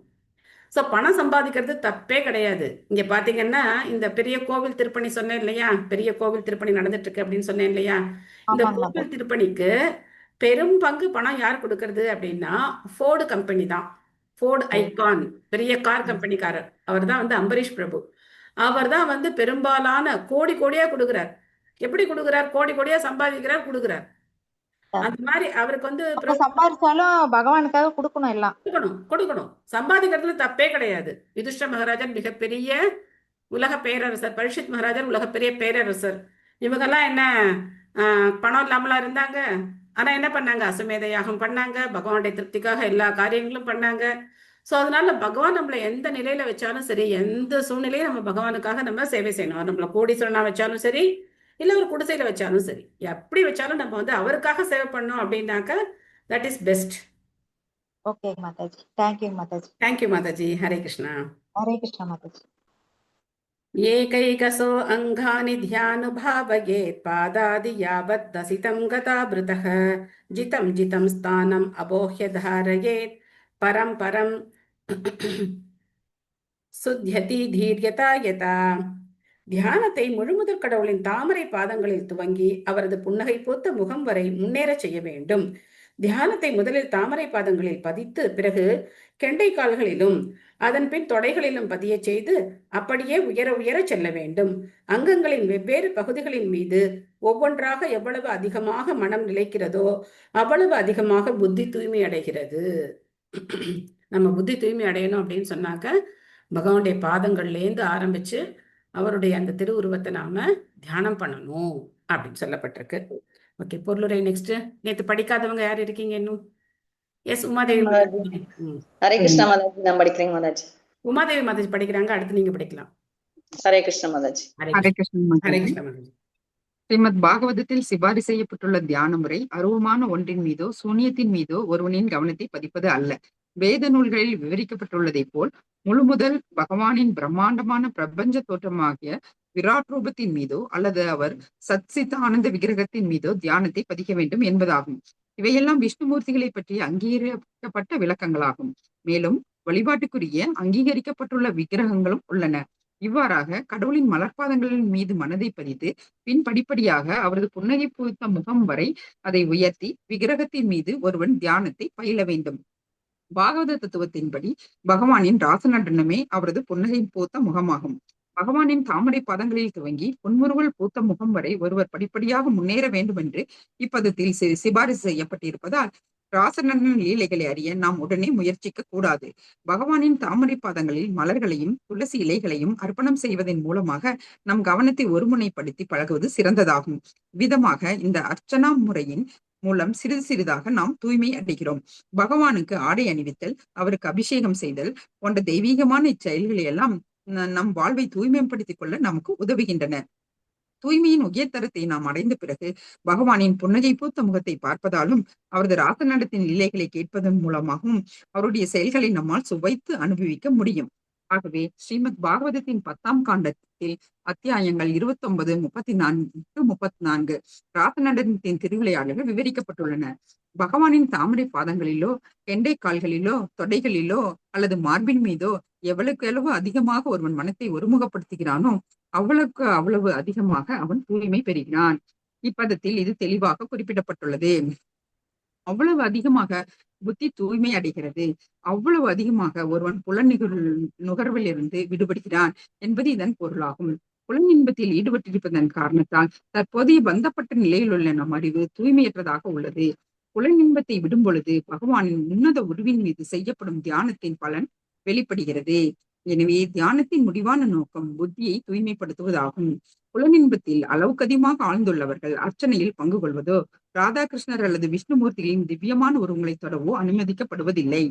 S1: ஸோ பணம் சம்பாதிக்கிறது தப்பே கிடையாது. இங்க பாத்தீங்கன்னா இந்த பெரிய கோவில் திருப்பணி சொன்னேன் இல்லையா, பெரிய கோவில் திருப்பணி நடந்துட்டு இருக்கு அப்படின்னு சொன்னேன் இல்லையா, இந்த கோவில் திருப்பணிக்கு பெரும் பங்கு பணம் யார் கொடுக்கறது அப்படின்னா ஃபோர்டு கம்பெனி தான். ஃபோர்டு ஐகான் பெரிய கார் கம்பெனிக்காரர், அவர் தான் வந்து அம்பரீஷ் பிரபு. அவர் தான் வந்து பெரும்பாலான கோடியா கொடுக்குறார். எப்படி கொடுக்குறார்? கோடியா சம்பாதிக்கிறார், கொடுக்குறார். அந்த மாதிரி அவருக்கு வந்து
S11: சம்பாதிச்சாலும் பகவானுக்காக கொடுக்கணும், எல்லாம்
S1: கொடுக்கணும். சம்பாதிக்கிறதுல தப்பே கிடையாது. யுதிஷ்ட மகாராஜன் மிகப்பெரிய உலக பேரரசர், பரீட்சித் மகாராஜர் உலகப்பெரிய பேரரசர். இவங்கெல்லாம் என்ன பணம் இல்லாமலா இருந்தாங்க? ஆனா என்ன பண்ணாங்க? அசுமேத யாகம் பண்ணாங்க, பகவானுடைய திருப்திக்காக எல்லா காரியங்களும் பண்ணாங்க. சோ அதனால பகவான் நம்மள எந்த நிலையில வச்சாலும் சரி, எந்த சூழ்நிலையும் நம்ம பகவானுக்காக நம்ம சேவை செய்யணும். நம்மள கோடீஸ்வரனா வச்சாலும் சரி, இல்ல ஒரு குடிசையில வச்சாலும் சரி, எப்படி வச்சாலும் நம்ம வந்து அவருக்காக சேவை பண்ணோம் அப்படின்னாக்க that is best.
S11: Okay Mataji. Thank you Mataji.
S1: Thank you Mataji. Hare Krishna.
S11: Hare Krishna Mataji.
S1: ஏகைகசோ அங்கானி த்யானுபாவயேத் பாதாதி யாவத் தசிதம் கதாபிருதः ஜிதம் ஜிதம் ஸ்தானம் அபோஹ்ய தாரயேத் பரம் பரம் சுத்யதி தீர்யதா யதா. தியானத்தை முழுமுதற் கடவுளின் தாமரை பாதங்களில் துவங்கி அவரது புன்னகை பூத்த முகம் வரை முன்னேற செய்ய வேண்டும். தியானத்தை முதலில் தாமரை பாதங்களில் பதித்து பிறகு கெண்டை கால்களிலும் அதன் பின் தொடைகளிலும் பதிய செய்து அப்படியே உயர உயர செல்ல வேண்டும். அங்கங்களின் வெவ்வேறு பகுதிகளின் மீது ஒவ்வொன்றாக எவ்வளவு அதிகமாக மனம் நிலைக்கிறதோ அவ்வளவு அதிகமாக புத்தி தூய்மை அடைகிறது. நம்ம புத்தி தூய்மை அடையணும் அப்படின்னு சொன்னாக்க பகவானுடைய பாதங்கள்லேருந்து ஆரம்பிச்சு அவருடைய அந்த திருவுருவத்தை நாம தியானம் பண்ணணும் அப்படின்னு சொல்லப்பட்டிருக்கு. ஓகே, பொருளுரை நெக்ஸ்ட். நேத்து படிக்காதவங்க யார் இருக்கீங்க இன்னும்? எஸ் உமாதேவி.
S12: ஹரே கிருஷ்ணா மாதாஜி. நான் படிக்கிறேன் மாதாஜி.
S1: உமாதேவி மாதாஜி படிக்கிறாங்க, அடுத்து நீங்க படிக்கலாம்.
S12: ஹரே கிருஷ்ணா மாதாஜி.
S2: ஹரே கிருஷ்ணா.
S1: ஹரே கிருஷ்ணா மாதாஜி.
S13: ஸ்ரீமத் பாகவதத்தில் சிபாரி செய்யப்பட்டுள்ள தியான முறை அருவமான ஒன்றின் மீதோ சூனியத்தின் மீதோ ஒருவனின் கவனத்தை பதிப்பது அல்ல. வேத நூல்களில் விவரிக்கப்பட்டுள்ளதை போல் முழுமுதல் பகவானின் பிரம்மாண்டமான பிரபஞ்ச தோற்றமாகிய விராட் ரூபத்தின் மீதோ அல்லது அவர் சத்சித் ஆனந்த விக்கிரகத்தின் மீதோ தியானத்தை பதிக்க வேண்டும் என்பதாகும். இவையெல்லாம் விஷ்ணுமூர்த்திகளை பற்றி அங்கீகரிக்கப்பட்ட விளக்கங்களாகும். மேலும் வழிபாட்டுக்குரிய அங்கீகரிக்கப்பட்டுள்ள விக்கிரகங்களும் உள்ளன. இவ்வாறாக கடவுளின் மலர்பாதங்களின் மீது மனதை பதித்து பின் படிப்படியாக அவரது புன்னகை பூத்த முகம் வரை அதை உயர்த்தி விக்கிரகத்தின் மீது ஒருவன் தியானத்தை பயில வேண்டும். பாகவத தத்துவத்தின்படி பகவானின் ராசநடனமே அவரது புன்னகை பூத்த முகமாகும். பகவானின் தாமரை பாதங்களில் துவங்கி புன்முறுவல் பூத்த முகம் வரை ஒருவர் படிப்படியாக முன்னேற வேண்டும் என்று இப்பதத்தில் சிபாரிசு செய்யப்பட்டிருப்பதால் ராசநடன லீலைகளை அறிய நாம் உடனே முயற்சிக்க கூடாது. பகவானின் தாமரை பாதங்களில் மலர்களையும் துளசி இலைகளையும் அர்ப்பணம் செய்வதன் மூலமாக நம் கவனத்தை ஒருமுனைப்படுத்தி பழகுவது சிறந்ததாகும். விதமாக இந்த அர்ச்சனா முறையின் மூலம் சிறிது சிறிதாக நாம் தூய்மை அடைகிறோம். பகவானுக்கு ஆடை அணிவித்தல், அவருக்கு அபிஷேகம் செய்தல் போன்ற தெய்வீகமான இச்செயல்களை எல்லாம் நம் வாழ்வை தூய்மைப்படுத்திக் கொள்ள நமக்கு உதவுகின்றன. தூய்மையின் உயர்தரத்தை நாம் அடைந்த பிறகு பகவானின் புன்னகை பூத்த முகத்தை பார்ப்பதாலும் அவரது ராசநடத்தின் லீலைகளை கேட்பதன் மூலமாகவும் அவருடைய செயல்களை நம்மால் சுவைத்து அனுபவிக்க முடியும். ஆகவே ஸ்ரீமத் பாகவதத்தின் 10ஆம் காண்டத்தில் அத்தியாயங்கள் 29, 34 34 ராசநடனத்தின் திருவிளையாடல்கள் விவரிக்கப்பட்டுள்ளன. பகவானின் தாமரை பாதங்களிலோ, கெண்டை கால்களிலோ, தொடைகளிலோ அல்லது மார்பின் மீதோ எவ்வளவுக்கு எவ்வளவு அதிகமாக ஒருவன் மனத்தை ஒருமுகப்படுத்துகிறானோ அவ்வளவுக்கு அவ்வளவு அதிகமாக அவன் தூய்மை பெறுகிறான். இப்பதத்தில் இது தெளிவாக குறிப்பிடப்பட்டுள்ளது. அவ்வளவு அதிகமாக புத்தி தூய்மை அடைகிறது, அவ்வளவு அதிகமாக ஒருவன் நுகர்விலிருந்து விடுபடுகிறான் என்பது இதன் பொருளாகும். புலன் இன்பத்தில் ஈடுபட்டிருப்பதன் காரணத்தால் தற்போதைய பந்தப்பட்ட நிலையில் உள்ள நம் அறிவு தூய்மையற்றதாக உள்ளது. புலன் இன்பத்தை விடும் பொழுது பகவானின் உன்னத உருவின் மீது செய்யப்படும் தியானத்தின் பலன் வெளிப்படுகிறது. எனவே தியானத்தின் முடிவான நோக்கம் புத்தியை தூய்மைப்படுத்துவதாகும். புலனின்பத்தில் அளவுக்கு அதிகமாக ஆழ்ந்துள்ளவர்கள் அர்ச்சனையில் பங்கு கொள்வதோ, ராதாகிருஷ்ணர் அல்லது விஷ்ணுமூர்த்திகளின் திவ்யமான உருவங்களை தொடவோ அனுமதிக்கப்படுவதில்லை.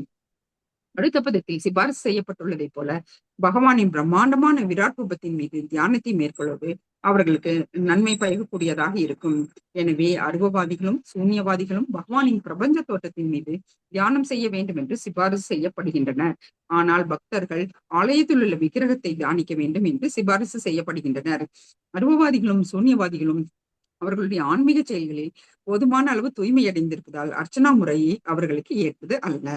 S13: அடுத்த பதத்தில் சிபாரிசு செய்யப்பட்டுள்ளதை போல பகவானின் பிரம்மாண்டமான விராட் ரூபத்தின் மீது தியானத்தை மேற்கொள்வது அவர்களுக்கு நன்மை பயக்கக்கூடியதாக இருக்கும். எனவே அருவவாதிகளும் சூன்யவாதிகளும் பகவானின் பிரபஞ்ச தோட்டத்தின் மீது தியானம் செய்ய வேண்டும் என்று சிபாரிசு செய்யப்படுகின்றனர். ஆனால் பக்தர்கள் ஆலயத்தில் உள்ள விக்கிரகத்தை தியானிக்க வேண்டும் என்று சிபாரிசு செய்யப்படுகின்றனர். அருவவாதிகளும் சூன்யவாதிகளும் அவர்களுடைய ஆன்மீக செயல்களில் போதுமான அளவு தூய்மை அடைந்திருப்பதால் அர்ச்சனா முறையை அவர்களுக்கு ஏற்பது அல்ல.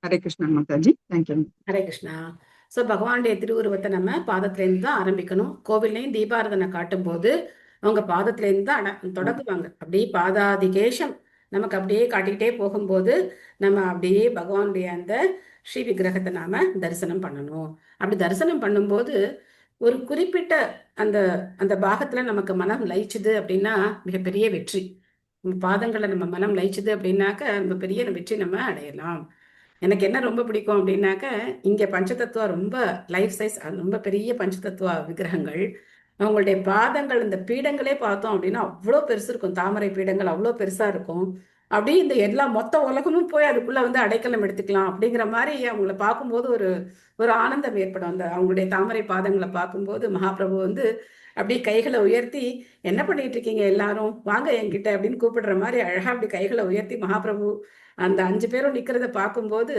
S13: ஹரே கிருஷ்ணன் மாதாஜி. தேங்க்யூ.
S1: ஹரே கிருஷ்ணா. ஸோ பகவானுடைய திருவுருவத்தை நம்ம பாதத்திலேருந்து தான் ஆரம்பிக்கணும். கோவில்லையும் தீபாரதனை காட்டும் போது அவங்க பாதத்திலேருந்து தான் தொடங்குவாங்க. அப்படியே பாதாதிகேஷம் நமக்கு அப்படியே காட்டிக்கிட்டே போகும்போது நம்ம அப்படியே பகவானுடைய அந்த ஸ்ரீ விக்கிரகத்தை நாம தரிசனம் பண்ணணும். அப்படி தரிசனம் பண்ணும்போது ஒரு குறிப்பிட்ட அந்த அந்த பாகத்துல நமக்கு மனம் லயிச்சுது அப்படின்னா மிகப்பெரிய வெற்றி. பாதங்களை நம்ம மனம் லயிச்சுது அப்படின்னாக்க ரொம்ப பெரிய வெற்றி நம்ம அடையலாம். எனக்கு என்ன ரொம்ப பிடிக்கும் அப்படின்னாக்க இங்க பஞ்சதத்துவா ரொம்ப லைஃப் சைஸ் ரொம்ப பெரிய பஞ்சதத்துவா விக்கிரகங்கள், அவங்களுடைய பாதங்கள் இந்த பீடங்களே பார்த்தோம் அப்படின்னா அவ்வளோ பெருசு இருக்கும். தாமரை பீடங்கள் அவ்வளோ பெருசா இருக்கும். அப்படியே இந்த எல்லா மொத்த உலகமும் போய் அதுக்குள்ள வந்து அடைக்கலம் எடுத்துக்கலாம் அப்படிங்கிற மாதிரி அவங்கள பார்க்கும்போது ஒரு ஒரு ஆனந்தம் ஏற்படும். அந்த அவங்களுடைய தாமரை பாதங்களை பார்க்கும்போது மகாபிரபு வந்து அப்படியே கைகளை உயர்த்தி என்ன பண்ணிட்டு இருக்கீங்க எல்லாரும் வாங்க என்கிட்ட அப்படின்னு கூப்பிடுற மாதிரி அழகா அப்படி கைகளை உயர்த்தி மகாபிரபு அந்த 5 பேரும் நிக்கிறத பார்க்கும்போது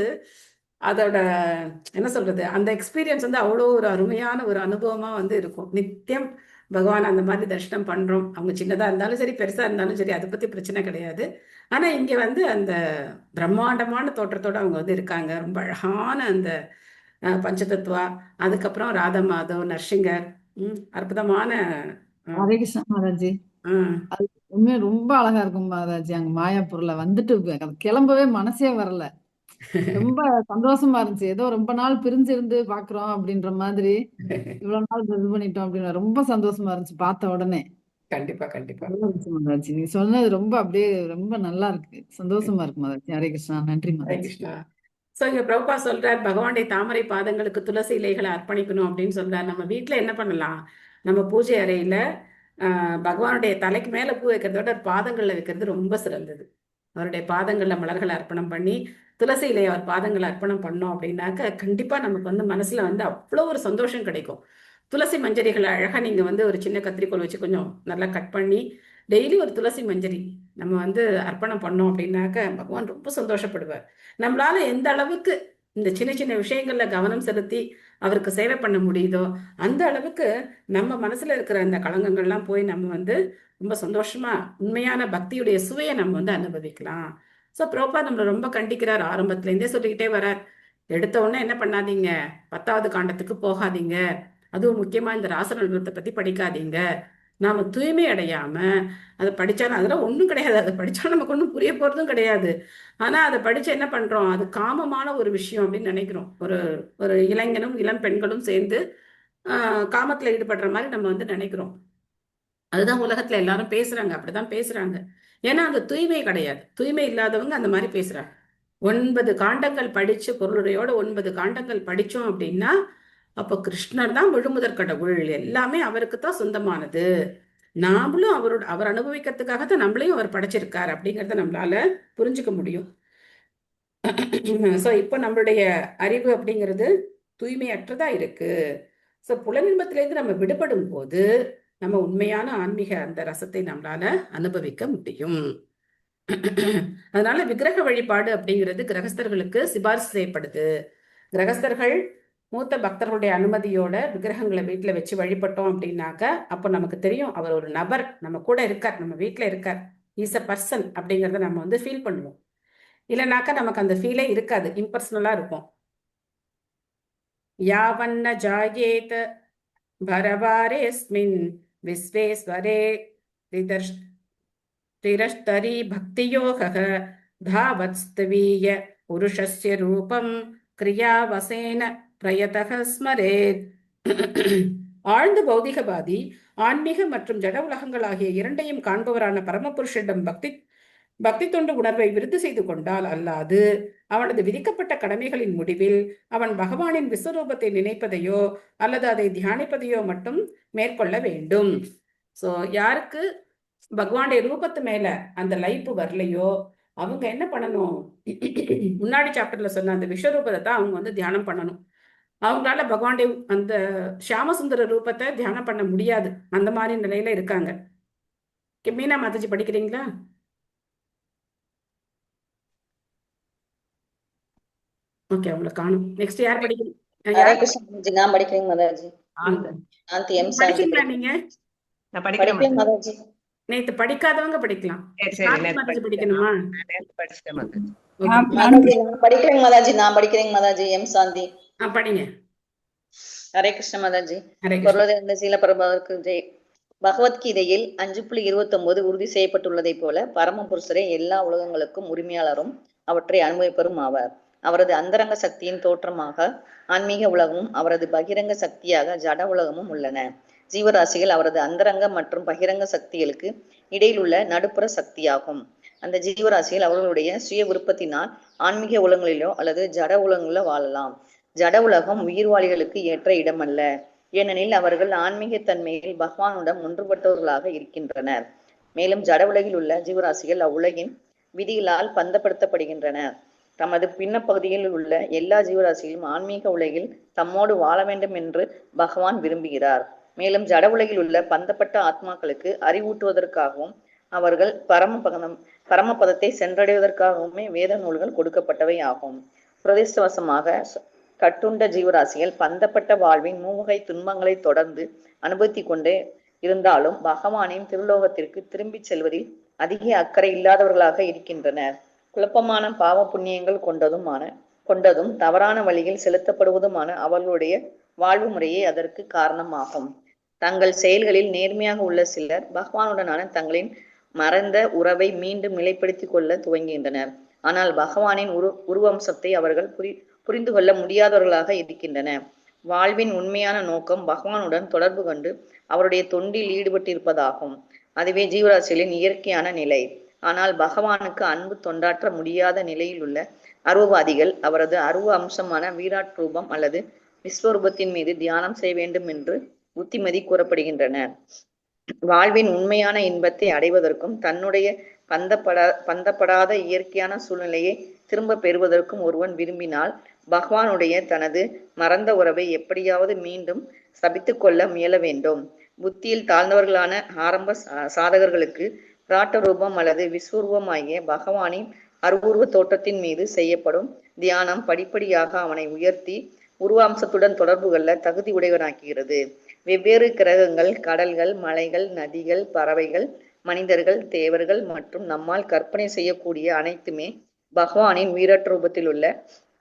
S1: அதோட என்ன சொல்றது அந்த எக்ஸ்பீரியன்ஸ் வந்து அவ்வளோ ஒரு அருமையான ஒரு அனுபவமா வந்து இருக்கும். நித்தியம் பகவான் அந்த மாதிரி தரிசனம் பண்றோம். அவங்க சின்னதா இருந்தாலும் சரி பெருசா இருந்தாலும் சரி அதை பத்தி பிரச்சனை கிடையாது. ஆனா இங்க வந்து அந்த பிரம்மாண்டமான தோற்றத்தோட அவங்க வந்து இருக்காங்க. ரொம்ப அழகான அந்த பஞ்சதத்துவா, அதுக்கப்புறம் ராதா மாதவ், நரசிங்கர், அற்புதமான.
S2: ஹரே கிருஷ்ணா மாதாஜி. அது உண்மையா ரொம்ப அழகா இருக்கும் மாதாஜி. அங்க மாயாப்பூர்ல வந்துட்டு கிளம்பவே மனசே வரல. ரொம்ப சந்தோஷமா இருந்துச்சு. ஏதோ ரொம்ப நாள் பிரிஞ்சிருந்து பாக்குறோம் அப்படின்ற மாதிரி இவ்வளவு நாள் இது பண்ணிட்டோம் அப்படின்னு ரொம்ப சந்தோஷமா இருந்துச்சு பார்த்த உடனே.
S1: கண்டிப்பா கண்டிப்பா
S2: நல்லா இருந்துச்சு மாதாஜி. நீங்க சொன்னது ரொம்ப அப்படியே ரொம்ப நல்லா இருக்கு, சந்தோஷமா இருக்கு மாதாஜி. ஹரே கிருஷ்ணா. நன்றி
S1: ஹரே
S2: மாதாஜி.
S1: கிருஷ்ணா. ஸோ இங்க பிரபுபா சொல்றார் பகவானுடைய தாமரை பாதங்களுக்கு துளசி இலைகளை அர்ப்பணிக்கணும் அப்படின்னு சொல்றார். நம்ம வீட்டுல என்ன பண்ணலாம், நம்ம பூஜை அறையில பகவானுடைய தலைக்கு மேல பூ வைக்கிறதோட பாதங்கள்ல வைக்கிறது ரொம்ப சிறந்தது. அவருடைய பாதங்கள்ல மலர்களை அர்ப்பணம் பண்ணி துளசி இலையை அவர் பாதங்களை அர்ப்பணம் பண்ணோம் அப்படின்னாக்க கண்டிப்பா நமக்கு வந்து மனசுல வந்து அவ்வளோ ஒரு சந்தோஷம் கிடைக்கும். துளசி மஞ்சரிகளை அழகா நீங்க வந்து ஒரு சின்ன கத்திரிக்கோல் வச்சு கொஞ்சம் நல்லா கட் பண்ணி டெய்லி ஒரு துளசி மஞ்சரி நம்ம வந்து அர்ப்பணம் பண்ணோம் அப்படின்னாக்க பகவான் ரொம்ப சந்தோஷப்படுவார். நம்மளால எந்த அளவுக்கு இந்த சின்ன சின்ன விஷயங்கள்ல கவனம் செலுத்தி அவருக்கு சேவை பண்ண முடியுதோ அந்த அளவுக்கு நம்ம மனசுல இருக்கிற அந்த களங்கங்கள்லாம் போய் நம்ம வந்து ரொம்ப சந்தோஷமா உண்மையான பக்தியுடைய சுவையை நம்ம வந்து அனுபவிக்கலாம். ஸோ பிரபா நம்மளை ரொம்ப கண்டிக்கிறார். ஆரம்பத்துல இருந்தே சொல்லிக்கிட்டே வரார், எடுத்த உடனே என்ன பண்ணாதீங்க, 10வது காண்டத்துக்கு போகாதீங்க, அதுவும் முக்கியமா இந்த ராசநடனத்தை பத்தி படிக்காதீங்க. நாம தூய்மை அடையாம அதை படிச்சாலும் அதெல்லாம் ஒண்ணும் கிடையாது. அதை படிச்சாலும் நமக்கு ஒன்றும் புரிய போறதும் கிடையாது. ஆனா அதை படிச்சு என்ன பண்றோம், அது காமமான ஒரு விஷயம் அப்படின்னு நினைக்கிறோம். ஒரு ஒரு இளைஞனும் இளம் பெண்களும் சேர்ந்து காமத்துல ஈடுபடுற மாதிரி நம்ம வந்து நினைக்கிறோம். அதுதான் உலகத்துல எல்லாரும் பேசுறாங்க, அப்படிதான் பேசுறாங்க. ஏன்னா அந்த தூய்மை கிடையாது. தூய்மை இல்லாதவங்க அந்த மாதிரி பேசுறாங்க. 9 காண்டங்கள் படிச்சு பொருளுடையோட 9 காண்டங்கள் படிச்சோம் அப்படின்னா அப்போ கிருஷ்ணர் தான் முழுமுதற் கடவுள், எல்லாமே அவருக்கு தான் சொந்தமானது, நாமளும் அவர் அனுபவிக்கிறதுக்காகத்தான் நம்மளையும் அவர் படைச்சிருக்காரு அப்படிங்கிறத நம்மளால புரிஞ்சுக்க முடியும். ஸோ இப்போ நம்மளுடைய அறிவு அப்படிங்கிறது தூய்மையற்றதா இருக்கு. ஸோ புலனின்பத்திலேருந்து நம்ம விடுபடும் போது நம்ம உண்மையான ஆன்மீக அந்த ரசத்தை நம்மளால அனுபவிக்க முடியும். அதனால விக்கிரக வழிபாடு அப்படிங்கிறது கிரகஸ்தர்களுக்கு சிபாரிசு செய்யப்படுது. கிரகஸ்தர்கள் மூத்த பக்தர்களுடைய அனுமதியோட விக்கிரகங்களை வீட்டில் வச்சு வழிபட்டோம் அப்படின்னாக்க அப்போ நமக்கு தெரியும் அவர் ஒரு நபர் நம்ம கூட இருக்கார், நம்ம வீட்டில் இருக்கார், இஸ் அ பர்சன் அப்படிங்கிறத நம்ம வந்து ஃபீல் பண்ணுவோம். இல்லைனாக்கா நமக்கு அந்த ஃபீலே இருக்காது, இம்பர்சனலாக இருக்கும். யாவன்ன ஜாயேத பரவாரேஸ்மின் விஸ்வேஸ்வரே திரஷ்தரி பக்தியோகः தாவத் ஸ்தவீய புருஷஸ்ய ரூபம் கிரியாவசேன பிரயதக ஸ்மரேத். ஆழ்ந்த பௌதிகவாதி ஆன்மீக மற்றும் ஜட உலகங்கள் ஆகிய இரண்டையும் காண்பவரான பரமபுருஷனிடம் பக்தி தொண்டு உணர்வை விருத்தி செய்து கொண்டால் அல்லாது அவனது விதிக்கப்பட்ட கடமைகளின் முடிவில் அவன் பகவானின் விஸ்வரூபத்தை நினைப்பதையோ அல்லது அதை தியானிப்பதையோ மட்டும் மேற்கொள்ள வேண்டும். ஸோ யாருக்கு பகவானுடைய ரூபத்து மேல அந்த லைப்பு வரலையோ அவங்க என்ன பண்ணணும், முன்னாடி சாப்டர்ல சொன்ன அந்த விஸ்வரூபத்தை தான் அவங்க வந்து தியானம் பண்ணணும். அவங்களால பகவானுடைய அந்த ஷியாமசுந்தர ரூபத்தை தியானம் பண்ண முடியாது, அந்த மாதிரி நிலையில இருக்காங்க. மீனா மாதாஜி படிக்கிறீங்களா? ஓகே, அவங்களை காணும். நெக்ஸ்ட் யார் படிக்கிறீங்க?
S12: ஹரே கிருஷ்ணா மாதாஜி, நான் படிக்கிறேன் மாதாஜி. சாந்தி எம் சாந்தி
S1: படிக்கிறீங்களா நீங்க?
S14: நான்
S12: படிக்கிறேன்
S14: படிக்கிறேன்
S12: மாதாஜி.
S1: நேத்து படிக்காதவங்க படிக்கலாம்.
S14: சரி
S1: மாதாஜி
S14: நேத்து
S1: படிக்கணுமா?
S14: படிச்சிட்டேன் மாதாஜி.
S12: மாதாஜி நான் படிக்கிறேன் மாதாஜி, நான் படிக்கிறேன் மாதாஜி. எம் சாந்தி.
S1: படிங்க.
S12: ஹரே கிருஷ்ண மாதாஜி.
S1: ஹரே கிருஷ்ணா.
S12: பொருளாதார சீல பிரபாகருக்கு ஜெய். பகவத்கீதையில் 5.29 உறுதி செய்யப்பட்டுள்ளதை போல பரமபுருஷரே எல்லா உலகங்களுக்கும் உரிமையாளரும் அவற்றை அனுபவிப்பரும் ஆவார். அவரது அந்தரங்க சக்தியின் தோற்றமாக ஆன்மீக உலகமும் அவரது பகிரங்க சக்தியாக ஜட உலகமும் உள்ளன. ஜீவராசிகள் அவரது அந்தரங்க மற்றும் பகிரங்க சக்திகளுக்கு இடையில் உள்ள நடுப்புற சக்தியாகும். அந்த ஜீவராசிகள் அவர்களுடைய சுய விருப்பத்தினால் ஆன்மீக உலகங்களிலோ அல்லது ஜட உலகங்களிலோ வாழலாம். ஜட உலகம் உயிர்வாளிகளுக்கு ஏற்ற இடமல்ல, ஏனெனில் அவர்கள் ஆன்மீக தன்மையில் பகவானுடன் ஒன்றுபட்டவர்களாக இருக்கின்றனர். மேலும் ஜட உலகில் உள்ள ஜீவராசிகள் அவ்வுலகின் விதிகளால் பந்தப்படுத்தப்படுகின்றனர். தமது பின்னப்பகுதியில் உள்ள எல்லா ஜீவராசிகளும் ஆன்மீக உலகில் தம்மோடு வாழ வேண்டும் என்று பகவான் விரும்புகிறார். மேலும் ஜட உலகில் உள்ள பந்தப்பட்ட ஆத்மாக்களுக்கு அறிவூட்டுவதற்காகவும் அவர்கள் பரமபதத்தை சென்றடைவதற்காகவுமே வேத நூல்கள் கொடுக்கப்பட்டவை ஆகும். பிரதிஷ்டவசமாக கட்டுண்ட ஜீவராசிகள் பந்தப்பட்ட வாழ்வின் மூவகை துன்பங்களை தொடர்ந்து அனுபவித்து கொண்டே இருந்தாலும் பகவானின் திருலோகத்திற்கு திரும்பி செல்வதில் அதிக அக்கறை இல்லாதவர்களாக இருக்கின்றனர். குழப்பமான பாவ புண்ணியங்கள் கொண்டதும் தவறான வழியில் செலுத்தப்படுவதுமான அவர்களுடைய வாழ்வு முறையே அதற்கு காரணமாகும். தங்கள் செயல்களில் நேர்மையாக உள்ள சிலர் பகவானுடனான தங்களின் மறந்த உறவை மீண்டும் நிலைப்படுத்திக் கொள்ள துவங்குகின்றனர். ஆனால் பகவானின் உருவம்சத்தை அவர்கள் புரிந்து கொள்ள முடியாதவர்களாக இருக்கின்றனர். வாழ்வின் உண்மையான நோக்கம் பகவானுடன் தொடர்பு கொண்டு அவருடைய தொண்டில் ஈடுபட்டிருப்பதாகும். அதுவே ஜீவராசிகளின் இயற்கையான நிலை. ஆனால் பகவானுக்கு அன்பு தொண்டாற்ற முடியாத நிலையில் உள்ள அருவவாதிகள் அவரது அருவ அம்சமான வீராட் ரூபம் அல்லது விஸ்வரூபத்தின் மீது தியானம் செய்ய வேண்டும் என்று புத்திமதி கூறப்படுகின்றனர். வாழ்வின் உண்மையான இன்பத்தை அடைவதற்கும் தன்னுடைய பந்தப்படாத இயற்கையான சூழ்நிலையை திரும்ப பெறுவதற்கும் ஒருவன் விரும்பினால் பகவானுடைய தனது மறந்த உறவை எப்படியாவது மீண்டும் ஸ்தாபித்துக் கொள்ள முயல வேண்டும். புத்தியில் தாழ்ந்தவர்களான ஆரம்ப சாதகர்களுக்கு பிராட்ட ரூபம் அல்லது விஸ்வரூபம் ஆகிய பகவானின் அருவுருவ தோற்றத்தின் மீது செய்யப்படும் தியானம் படிப்படியாக அவனை உயர்த்தி உருவாம்சத்துடன் தொடர்பு கொள்ள தகுதி உடையவனாக்குகிறது. வெவ்வேறு கிரகங்கள், கடல்கள், மலைகள், நதிகள், பறவைகள், மனிதர்கள், தேவர்கள் மற்றும் நம்மால் கற்பனை செய்யக்கூடிய அனைத்துமே பகவானின் வீரற்ற ரூபத்தில் உள்ள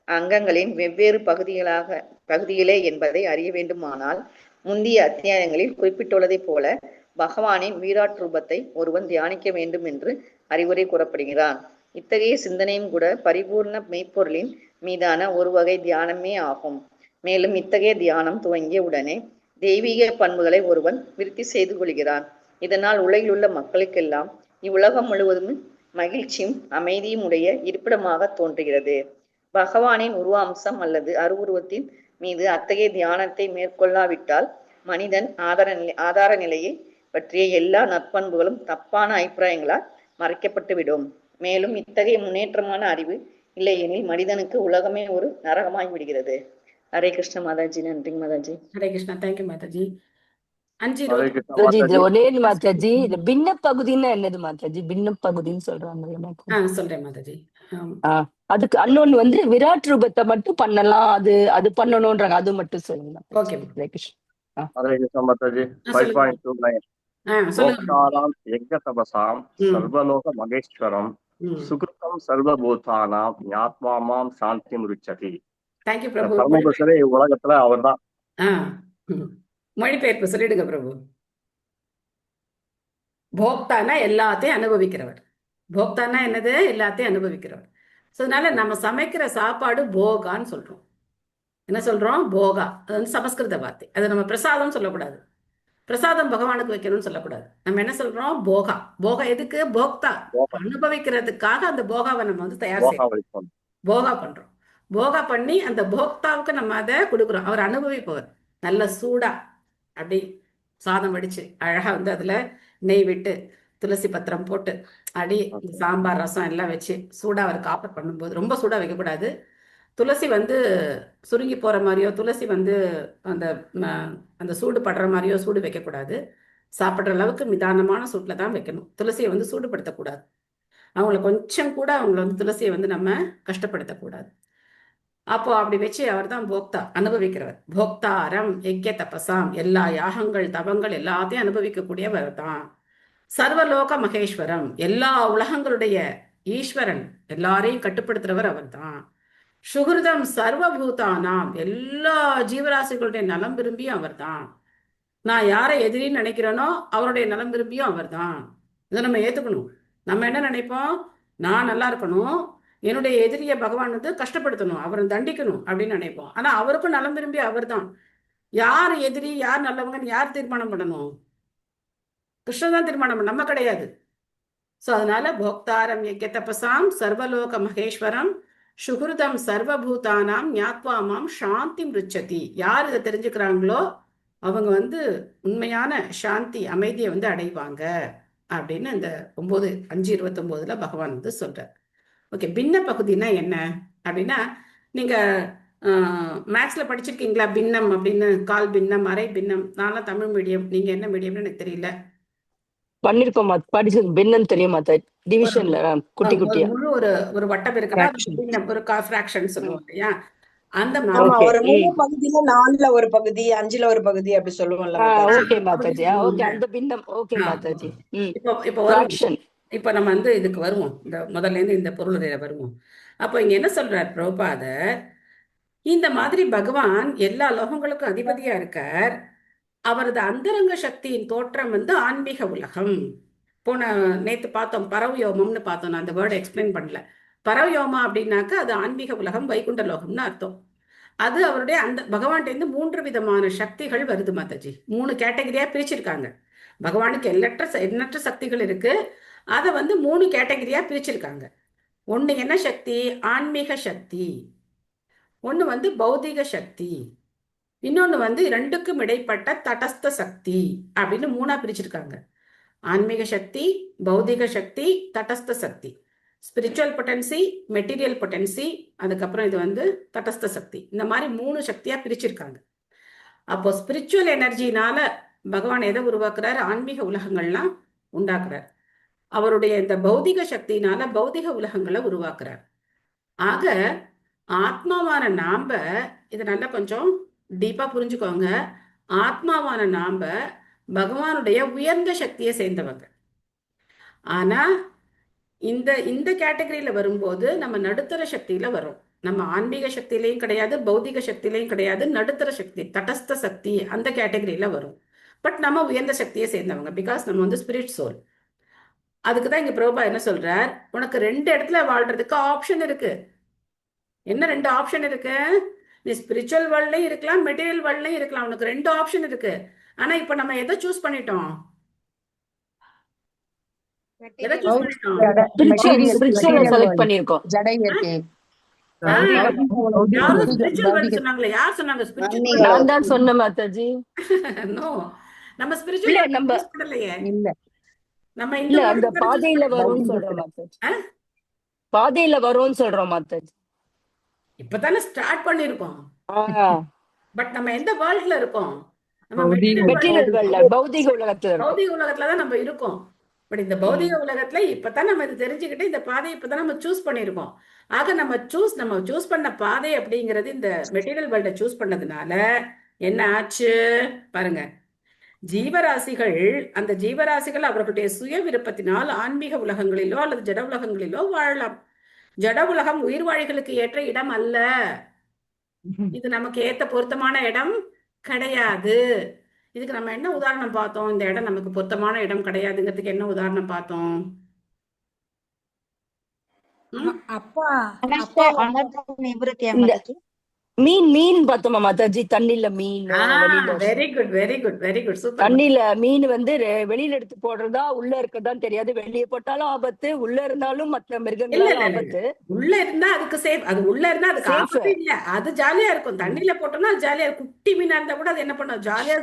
S12: அங்கங்களின் வெவ்வேறு பகுதிகளே என்பதை அறிய வேண்டுமானால் முந்தைய அத்தியாயங்களில் குறிப்பிட்டுள்ளதை போல பகவானின் வீராட் ரூபத்தை ஒருவன் தியானிக்க வேண்டும் என்று அறிவுரை கூறப்படுகிறான். இத்தகைய சிந்தனையும் கூட பரிபூர்ண மெய்ப்பொருளின் மீதான ஒரு வகை தியானமே ஆகும். மேலும் இத்தகைய தியானம் துவங்கிய உடனே தெய்வீக பண்புகளை ஒருவன் விருத்தி செய்து கொள்கிறான். இதனால் உலகில் உள்ள மக்களுக்கெல்லாம் இவ்வுலகம் முழுவதும் மகிழ்ச்சியும் அமைதியும் உடைய இருப்பிடமாக தோன்றுகிறது. பகவானின் உருவாம்சம் அல்லது அருவுருவத்தின் மீது அத்தகைய தியானத்தை மேற்கொள்ளாவிட்டால் மனிதன் ஆதார நிலையை பற்றிய எல்லா நற்பண்புகளும் தப்பான அபிப்பிராயங்களால் மறைக்கப்பட்டுவிடும். மேலும் இத்தகைய முன்னேற்றமான அறிவு இல்லையெனில் மனிதனுக்கு உலகமே ஒரு நரகமாய் விடுகிறது. ஹரே கிருஷ்ண மாதாஜி. நன்றி மாதாஜி.
S1: ஹரே கிருஷ்ணா. தேங்க்யூ மாதாஜி.
S8: ஹரே கிருஷ்ணா
S3: மாதாஜி இதுல
S8: மாதாஜி.
S3: ஒரே மாதாஜி இந்த பின்ன பகுதின்னா என்னது மாதாஜி? பின்ன பகுதின்னு சொல்றாங்க.
S1: சொல்றேன் மாதாஜி.
S3: அதுக்கு அன்னொன்னு வந்து விராட் ரூபத்தை மட்டும் பண்ணலாம், அது பண்ணணும்ன்றாங்க, அது மட்டும் சொல்லுங்க.
S1: ஓகே
S3: ஹரே கிருஷ்ணா.
S8: ஹரே கிருஷ்ணா மாதாஜி. 5.29 போக்தாராம் யஜ்ஞ தபசாம் சர்வலோக மகேஸ்வரம் சுகிருதம் சர்வபூதானாம் ஞாத்மாமாம் சாந்தி ருச்சதி.
S1: தேங்க்யூ பிரபு.
S8: பரமபுருஷரே உலகத்துல அவர்தான்.
S1: மொழிபெயர்ப்பு சொல்லிடுங்க பிரபு. போக்தானா எல்லாத்தையும் அனுபவிக்கிறவர். போக்தானா என்னது? எல்லாத்தையும் அனுபவிக்கிறவர். ஸோ அதனால நம்ம சமைக்கிற சாப்பாடு போகான்னு சொல்றோம். என்ன சொல்றோம்? போகா. அது வந்து சமஸ்கிருத வார்த்தை. அது நம்ம பிரசாதம் சொல்லக்கூடாது. பிரசாதம் பகவானுக்கு வைக்கணும்னு சொல்லக்கூடாது. நம்ம என்ன சொல்றோம்? போகா. போகா எதுக்கு? போக்தா அனுபவிக்கிறதுக்காக அந்த போகாவை நம்ம வந்து தயார் செய்யறோம். போகா பண்றோம். போகா பண்ணி அந்த போக்தாவுக்கு நம்ம அதை கொடுக்குறோம். அவர் அனுபவிப்பவர். நல்ல சூடா அப்படி சாதம் வடிச்சு அழகா வந்து அதுல நெய் விட்டு துளசி பத்திரம் போட்டு அடி சாம்பார் ரசம் எல்லாம் வச்சு சூடா அவருக்கு ஆஃபர் பண்ணும்போது, ரொம்ப சூடா வைக்கக்கூடாது. துளசி வந்து சுருங்கி போற மாதிரியோ, துளசி வந்து அந்த அந்த சூடு படுற மாதிரியோ சூடு வைக்கக்கூடாது. சாப்பிட்ற அளவுக்கு மிதானமான சூட்டில் தான் வைக்கணும். துளசியை வந்து சூடுபடுத்தக்கூடாது. அவங்கள கொஞ்சம் கூட அவங்கள வந்து துளசியை வந்து நம்ம கஷ்டப்படுத்தக்கூடாது. அப்போ அப்படி வச்சு அவர் தான் போக்தா, அனுபவிக்கிறவர். போக்தாரம் யஜ்ய தபசாம், எல்லா யாகங்கள் தவங்கள் எல்லாத்தையும் அனுபவிக்கக்கூடியவர் தான். சர்வலோக மகேஸ்வரம், எல்லா உலகங்களுடைய ஈஸ்வரன், எல்லாரையும் கட்டுப்படுத்துறவர் அவர் தான். சுகிருதம் சர்வபூதானாம், எல்லா ஜீவராசிகளுடைய நலம் விரும்பியும் அவர் தான். நான் யாரை எதிரின்னு நினைக்கிறேனோ அவருடைய நலம் விரும்பியும் அவர் தான். இதை நம்ம ஏத்துக்கணும். நம்ம என்ன நினைப்போம்? நான் நல்லா இருக்கணும், என்னுடைய எதிரிய பகவான் வந்து கஷ்டப்படுத்தணும், அவரை தண்டிக்கணும் அப்படின்னு நினைப்போம். ஆனா அவருக்கும் நலம் விரும்பி அவர் தான். யார் எதிரி யார் நல்லவங்கன்னு யார் தீர்மானம் பண்ணணும்? கிருஷ்ணன் தான் தீர்மானம் பண்ண, நம்ம கிடையாது. ஸோ அதனால போக்தாரம் யஜ்ய தபசாம் சர்வலோக மகேஸ்வரம் சுகிருதம் சர்வபூதானாம் ஞாத்வாமாம் சாந்தி ருச்சதி. யார் இதை தெரிஞ்சுக்கிறாங்களோ அவங்க வந்து உண்மையான சாந்தி, அமைதியை வந்து அடைவாங்க அப்படின்னு இந்த 5:29 பகவான் வந்து சொல்றார். ஓகே, பின்ன பகுதினா என்ன அப்படின்னா, நீங்க மேக்ஸ்ல படிச்சிருக்கீங்களா பின்னம் அப்படின்னு? கால் பின்னம், அரை பின்னம். நான்லாம் தமிழ் மீடியம், நீங்க என்ன மீடியம்னு எனக்கு தெரியல.
S3: பண்ணிருக்கோம், படிச்சு பின்னம் தெரியுமா? டிவிஷன்ல குட்டி குட்டியா
S1: முழு ஒரு வட்டம் இருக்குன்னா பின்னம், ஒரு ஃபிராக்ஷன் சொல்லுவோம் இல்லையா? அந்த
S15: ஒரு 3 பகுதியில 4ல ஒரு பகுதி, 5ல ஒரு பகுதி அப்படி சொல்லுவோம்ல.
S3: ஓகே மாதாஜி. ஓகே, அந்த பின்னம். ஓகே மாதாஜி.
S1: இப்போ நம்ம வந்து இதுக்கு வருவோம், இந்த முதல்ல இருந்து இந்த பொருளுரையில வருவோம். அப்போ இங்க என்ன சொல்றார் பிரபுபாதர்? இந்த மாதிரி பகவான் எல்லா லோகங்களுக்கும் அதிபதியா இருக்கார். அவரது அந்தரங்க சக்தியின் தோற்றம் வந்து ஆன்மீக உலகம். நேத்து பார்த்தோம் பரவயோமம்னு பார்த்தோம். நான் அந்த வேர்டை எக்ஸ்பிளைன் பண்ணல. பரவயோமா அப்படின்னாக்க அது ஆன்மீக உலகம், வைகுண்ட லோகம்னு அர்த்தம். அது அவருடைய அந்த பகவான்கிட்ட 3 விதமான சக்திகள் வருது மாதாஜி. 3 கேட்டகரியா பிரிச்சிருக்காங்க. பகவானுக்கு எண்ணற்ற சக்திகள் இருக்கு. அதை வந்து 3 கேட்டகரியா பிரிச்சிருக்காங்க. ஒண்ணு என்ன சக்தி? ஆன்மீக சக்தி. ஒண்ணு வந்து பௌதிக சக்தி. இன்னொன்னு வந்து 2க்கும் இடைப்பட்ட தடஸ்த சக்தி அப்படின்னு 3ஆ பிரிச்சிருக்காங்க. ஆன்மீக சக்தி, பௌதிக சக்தி, தடஸ்த சக்தி. ஸ்பிரிச்சுவல் பொட்டன்சி, மெட்டீரியல் பொட்டன்சி, அதுக்கப்புறம் இது வந்து தடஸ்த சக்தி. இந்த மாதிரி 3 சக்தியா பிரிச்சிருக்காங்க. அப்போ ஸ்பிரிச்சுவல் எனர்ஜினால பகவான் எதை உருவாக்குறாரு? ஆன்மீக உலகங்கள்லாம் உண்டாக்குறார். அவருடைய இந்த பௌதிக சக்தியினால பௌதிக உலகங்களை உருவாக்குறார். ஆக ஆத்மாவான நாம, இது நல்லா கொஞ்சம் டீப்பா புரிஞ்சுக்கோங்க. ஆத்மாவான நாம பகவானுடைய உயர்ந்த சக்தியை சேர்ந்தவங்க. ஆனா இந்த கேட்டகரியில வரும்போது நம்ம நடுத்தர சக்தியில வரும். நம்ம ஆன்மீக சக்தியிலையும் கிடையாது, பௌதிக சக்தியிலையும் கிடையாது, நடுத்தர சக்தி, தடஸ்த சக்தி, அந்த கேட்டகரியில வரும். பட் நம்ம உயர்ந்த சக்தியை சேர்ந்தவங்க, பிகாஸ் நம்ம வந்து ஸ்பிரிட் சோல். அதுக்குதான் இங்க பிரபா என்ன சொல்றார்? உனக்கு 2 இடத்துல வாழ்றதுக்கு ஆப்ஷன் இருக்கு. என்ன 2 ஆப்ஷன் இருக்கு? நீ ஸ்பிரிச்சுவல் வேர்ல்ட்லயும் இருக்கலாம், மெட்டீரியல் வேர்ல்ட்லயும் இருக்கலாம். உனக்கு 2 ஆப்ஷன் இருக்கு. ஆனா இப்ப நம்ம எதை சூஸ் பண்ணிட்டோம்?
S3: பாதையில வரும்னு சொல்றோம் மாதாஜி.
S1: இப்பதானே ஸ்டார்ட் பண்ணிருக்கோம். பட் நம்ம எந்த வேர்ல்ட்ல இருக்கோம்? நம்ம மெட்டீரியல்
S3: பௌதிக உலகத்துல
S1: பௌதிக உலகத்துலதான் நம்ம இருக்கோம். பட் இந்த பௌதிக உலகத்துல இப்பதான் நம்ம இது தெரிஞ்சுக்கிட்டு இந்த பாதையை இப்பதான் நம்ம சூஸ் பண்ணிருக்கோம். ஆக நம்ம சூஸ் பண்ண பாதை அப்படிங்கிறது இந்த மெட்டீரியல் வேர்ல்ட சூஸ் பண்ணதுனால என்ன ஆச்சு பாருங்க. ஜீவராசிகள் அந்த ஜீவராசிகள் அவர்களுடைய சுய விருப்பத்தினால் ஆன்மீக உலகங்களிலோ அல்லது ஜட உலகங்களிலோ வாழலாம். ஜட உலகம் உயிர்வாழிகளுக்கு ஏற்ற இடம் அல்ல. இது நமக்கு ஏத்த பொருத்தமான இடம் கிடையாது. இதுக்கு நம்ம என்ன உதாரணம் பார்த்தோம்? இந்த இடம் நமக்கு பொருத்தமான இடம் கிடையாதுங்கிறதுக்கு என்ன உதாரணம் பார்த்தோம்?
S6: அப்பா
S3: மீன் பார்த்தோமா மாதாஜி? தண்ணில மீன்,
S1: very good very good very good, super.
S3: தண்ணில மீன் வந்து வெளியில எடுத்து போடுறதா உள்ள இருக்கதான் தெரியாது. வெளியே போட்டாலும் ஆபத்து, உள்ள இருந்தாலும் மற்ற மிருகங்களால ஆபத்து.
S1: உள்ள இருந்தா அதுக்கு சேஃப். அது உள்ள இருந்தா அதுக்கு ஆபத்து இல்ல, அது ஜாலியா இருக்கும். தண்ணில போட்டோம்னா அது ஜாலியா இருக்கும். குட்டி மீனா இருந்தா கூட அது என்ன பண்ணும்? ஜாலியா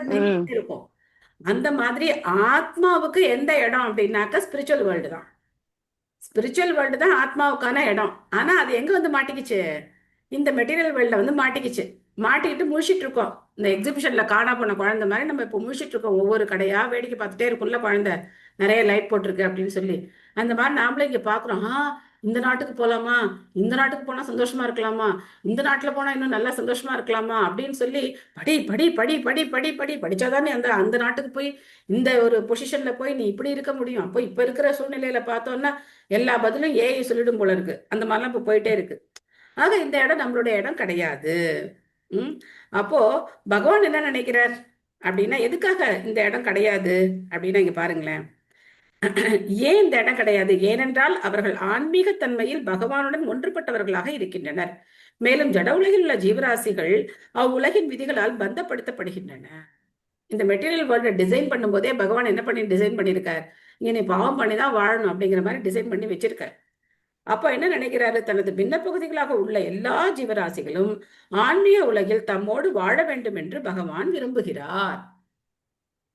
S1: இருக்கும். அந்த மாதிரி ஆத்மாவுக்கு எந்த இடம் அப்படின்னாக்க ஸ்பிரிச்சுவல் வேர்ல்டு தான். ஸ்பிரிச்சுவல் வேர்ல்டு தான் ஆத்மாவுக்கான இடம். ஆனா அது எங்க வந்து மாட்டிக்கிச்சு? இந்த மெட்டீரியல் வேர்ல்ட்ல வந்து மாட்டிக்கிட்டு முழிச்சிட்டு இருக்கோம். இந்த எக்ஸிபிஷன்ல காணா போன குழந்தை மாதிரி நம்ம இப்போ முழிச்சிட்டு இருக்கோம். ஒவ்வொரு கடையா வேடிக்கை பார்த்துட்டே இருக்கும்ல குழந்தை, நிறைய லைட் போட்டிருக்கு அப்படின்னு சொல்லி. அந்த மாதிரி நாமளே இங்க பாக்குறோம். இந்த நாட்டுக்கு போலாமா, இந்த நாட்டுக்கு போனா சந்தோஷமா இருக்கலாமா, இந்த நாட்டுல போனா இன்னும் நல்லா சந்தோஷமா இருக்கலாமா அப்படின்னு சொல்லி படி படி படி படி படி படி படிச்சாதானே அந்த நாட்டுக்கு போய் இந்த ஒரு பொசிஷன்ல போய் நீ இப்படி இருக்க முடியும். அப்போ இப்ப இருக்கிற சூழ்நிலையில பார்த்தோம்னா எல்லா பதிலும் ஏஐ சொல்லிடும் போல இருக்கு. அந்த மாதிரிலாம் இப்ப போயிட்டே இருக்கு. ஆக இந்த இடம் நம்மளுடைய இடம் கிடையாது. அப்போ பகவான் என்ன நினைக்கிறார் அப்படின்னா, எதுக்காக இந்த இடம் கிடையாது அப்படின்னா இங்க பாருங்களேன். ஏன் இந்த இடம் கிடையாது? ஏனென்றால் அவர்கள் ஆன்மீக தன்மையில் பகவானுடன் ஒன்றுபட்டவர்களாக இருக்கின்றனர். மேலும் ஜட உலகில் உள்ள ஜீவராசிகள் அவ்வுலகின் விதிகளால் பந்தப்படுத்தப்படுகின்றன. இந்த மெட்டீரியல் வேர்ல்ட டிசைன் பண்ணும் போதே பகவான் என்ன பண்ணி டிசைன் பண்ணியிருக்கார்? இங்க நீ பாவம் பண்ணிதான் வாழணும் அப்படிங்கிற மாதிரி டிசைன் பண்ணி வச்சிருக்கார். அப்ப என்ன நினைக்கிறாரு? தனது பின்ன பகுதிகளாக உள்ள எல்லா ஜீவராசிகளும் ஆன்மீக உலகில் தம்மோடு வாழ வேண்டும் என்று பகவான் விரும்புகிறார்.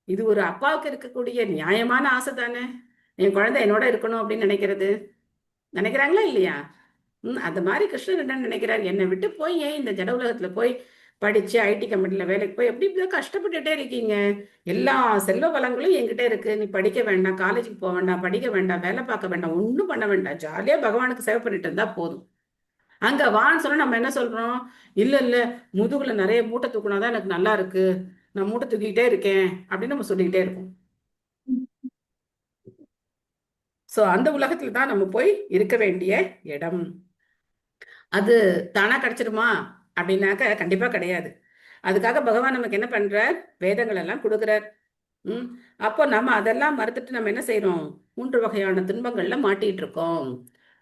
S1: இது ஒரு அப்பாவுக்கு இருக்கக்கூடிய நியாயமான ஆசை தானே. என் குழந்தை என்னோட இருக்கணும் அப்படின்னு நினைக்கிறாங்களா இல்லையா? அந்த மாதிரி கிருஷ்ணன் என்ன நினைக்கிறார்? என்னை விட்டு போய் ஏன் இந்த ஜட உலகத்துல போய் படிச்சு ஐடி கம்பெனில வேலைக்கு போய் எப்படி இப்படி கஷ்டப்பட்டுட்டே இருக்கீங்க? எல்லா செல்வ வளங்களும் என்கிட்ட இருக்கு. நீ படிக்க வேண்டாம், காலேஜுக்கு போக வேண்டாம், படிக்க வேண்டாம், வேலை பார்க்க வேண்டாம், ஒன்றும் பண்ண வேண்டாம், ஜாலியா பகவானுக்கு சேவை பண்ணிட்டு இருந்தா போதும். அங்க வான்னு சொன்னா நம்ம என்ன சொல்றோம்? இல்ல முதுகுல நிறைய மூட்டை தூக்குனாதான் எனக்கு நல்லா இருக்கு, நான் மூட்டை தூக்கிக்கிட்டே இருக்கேன் அப்படின்னு நம்ம சொல்லிக்கிட்டே இருக்கோம். சோ அந்த உலகத்துல தான் நம்ம போய் இருக்க வேண்டிய இடம். அது தானா கிடைச்சிருமா அப்படின்னாக்க கண்டிப்பா கிடையாது. அதுக்காக பகவான் நமக்கு என்ன பண்றார்? வேதங்கள் எல்லாம் கொடுக்குறார். அப்போ நம்ம அதெல்லாம் மறுத்துட்டு நம்ம என்ன செய்யறோம்? 3 வகையான துன்பங்கள்ல மாட்டிட்டு இருக்கோம்.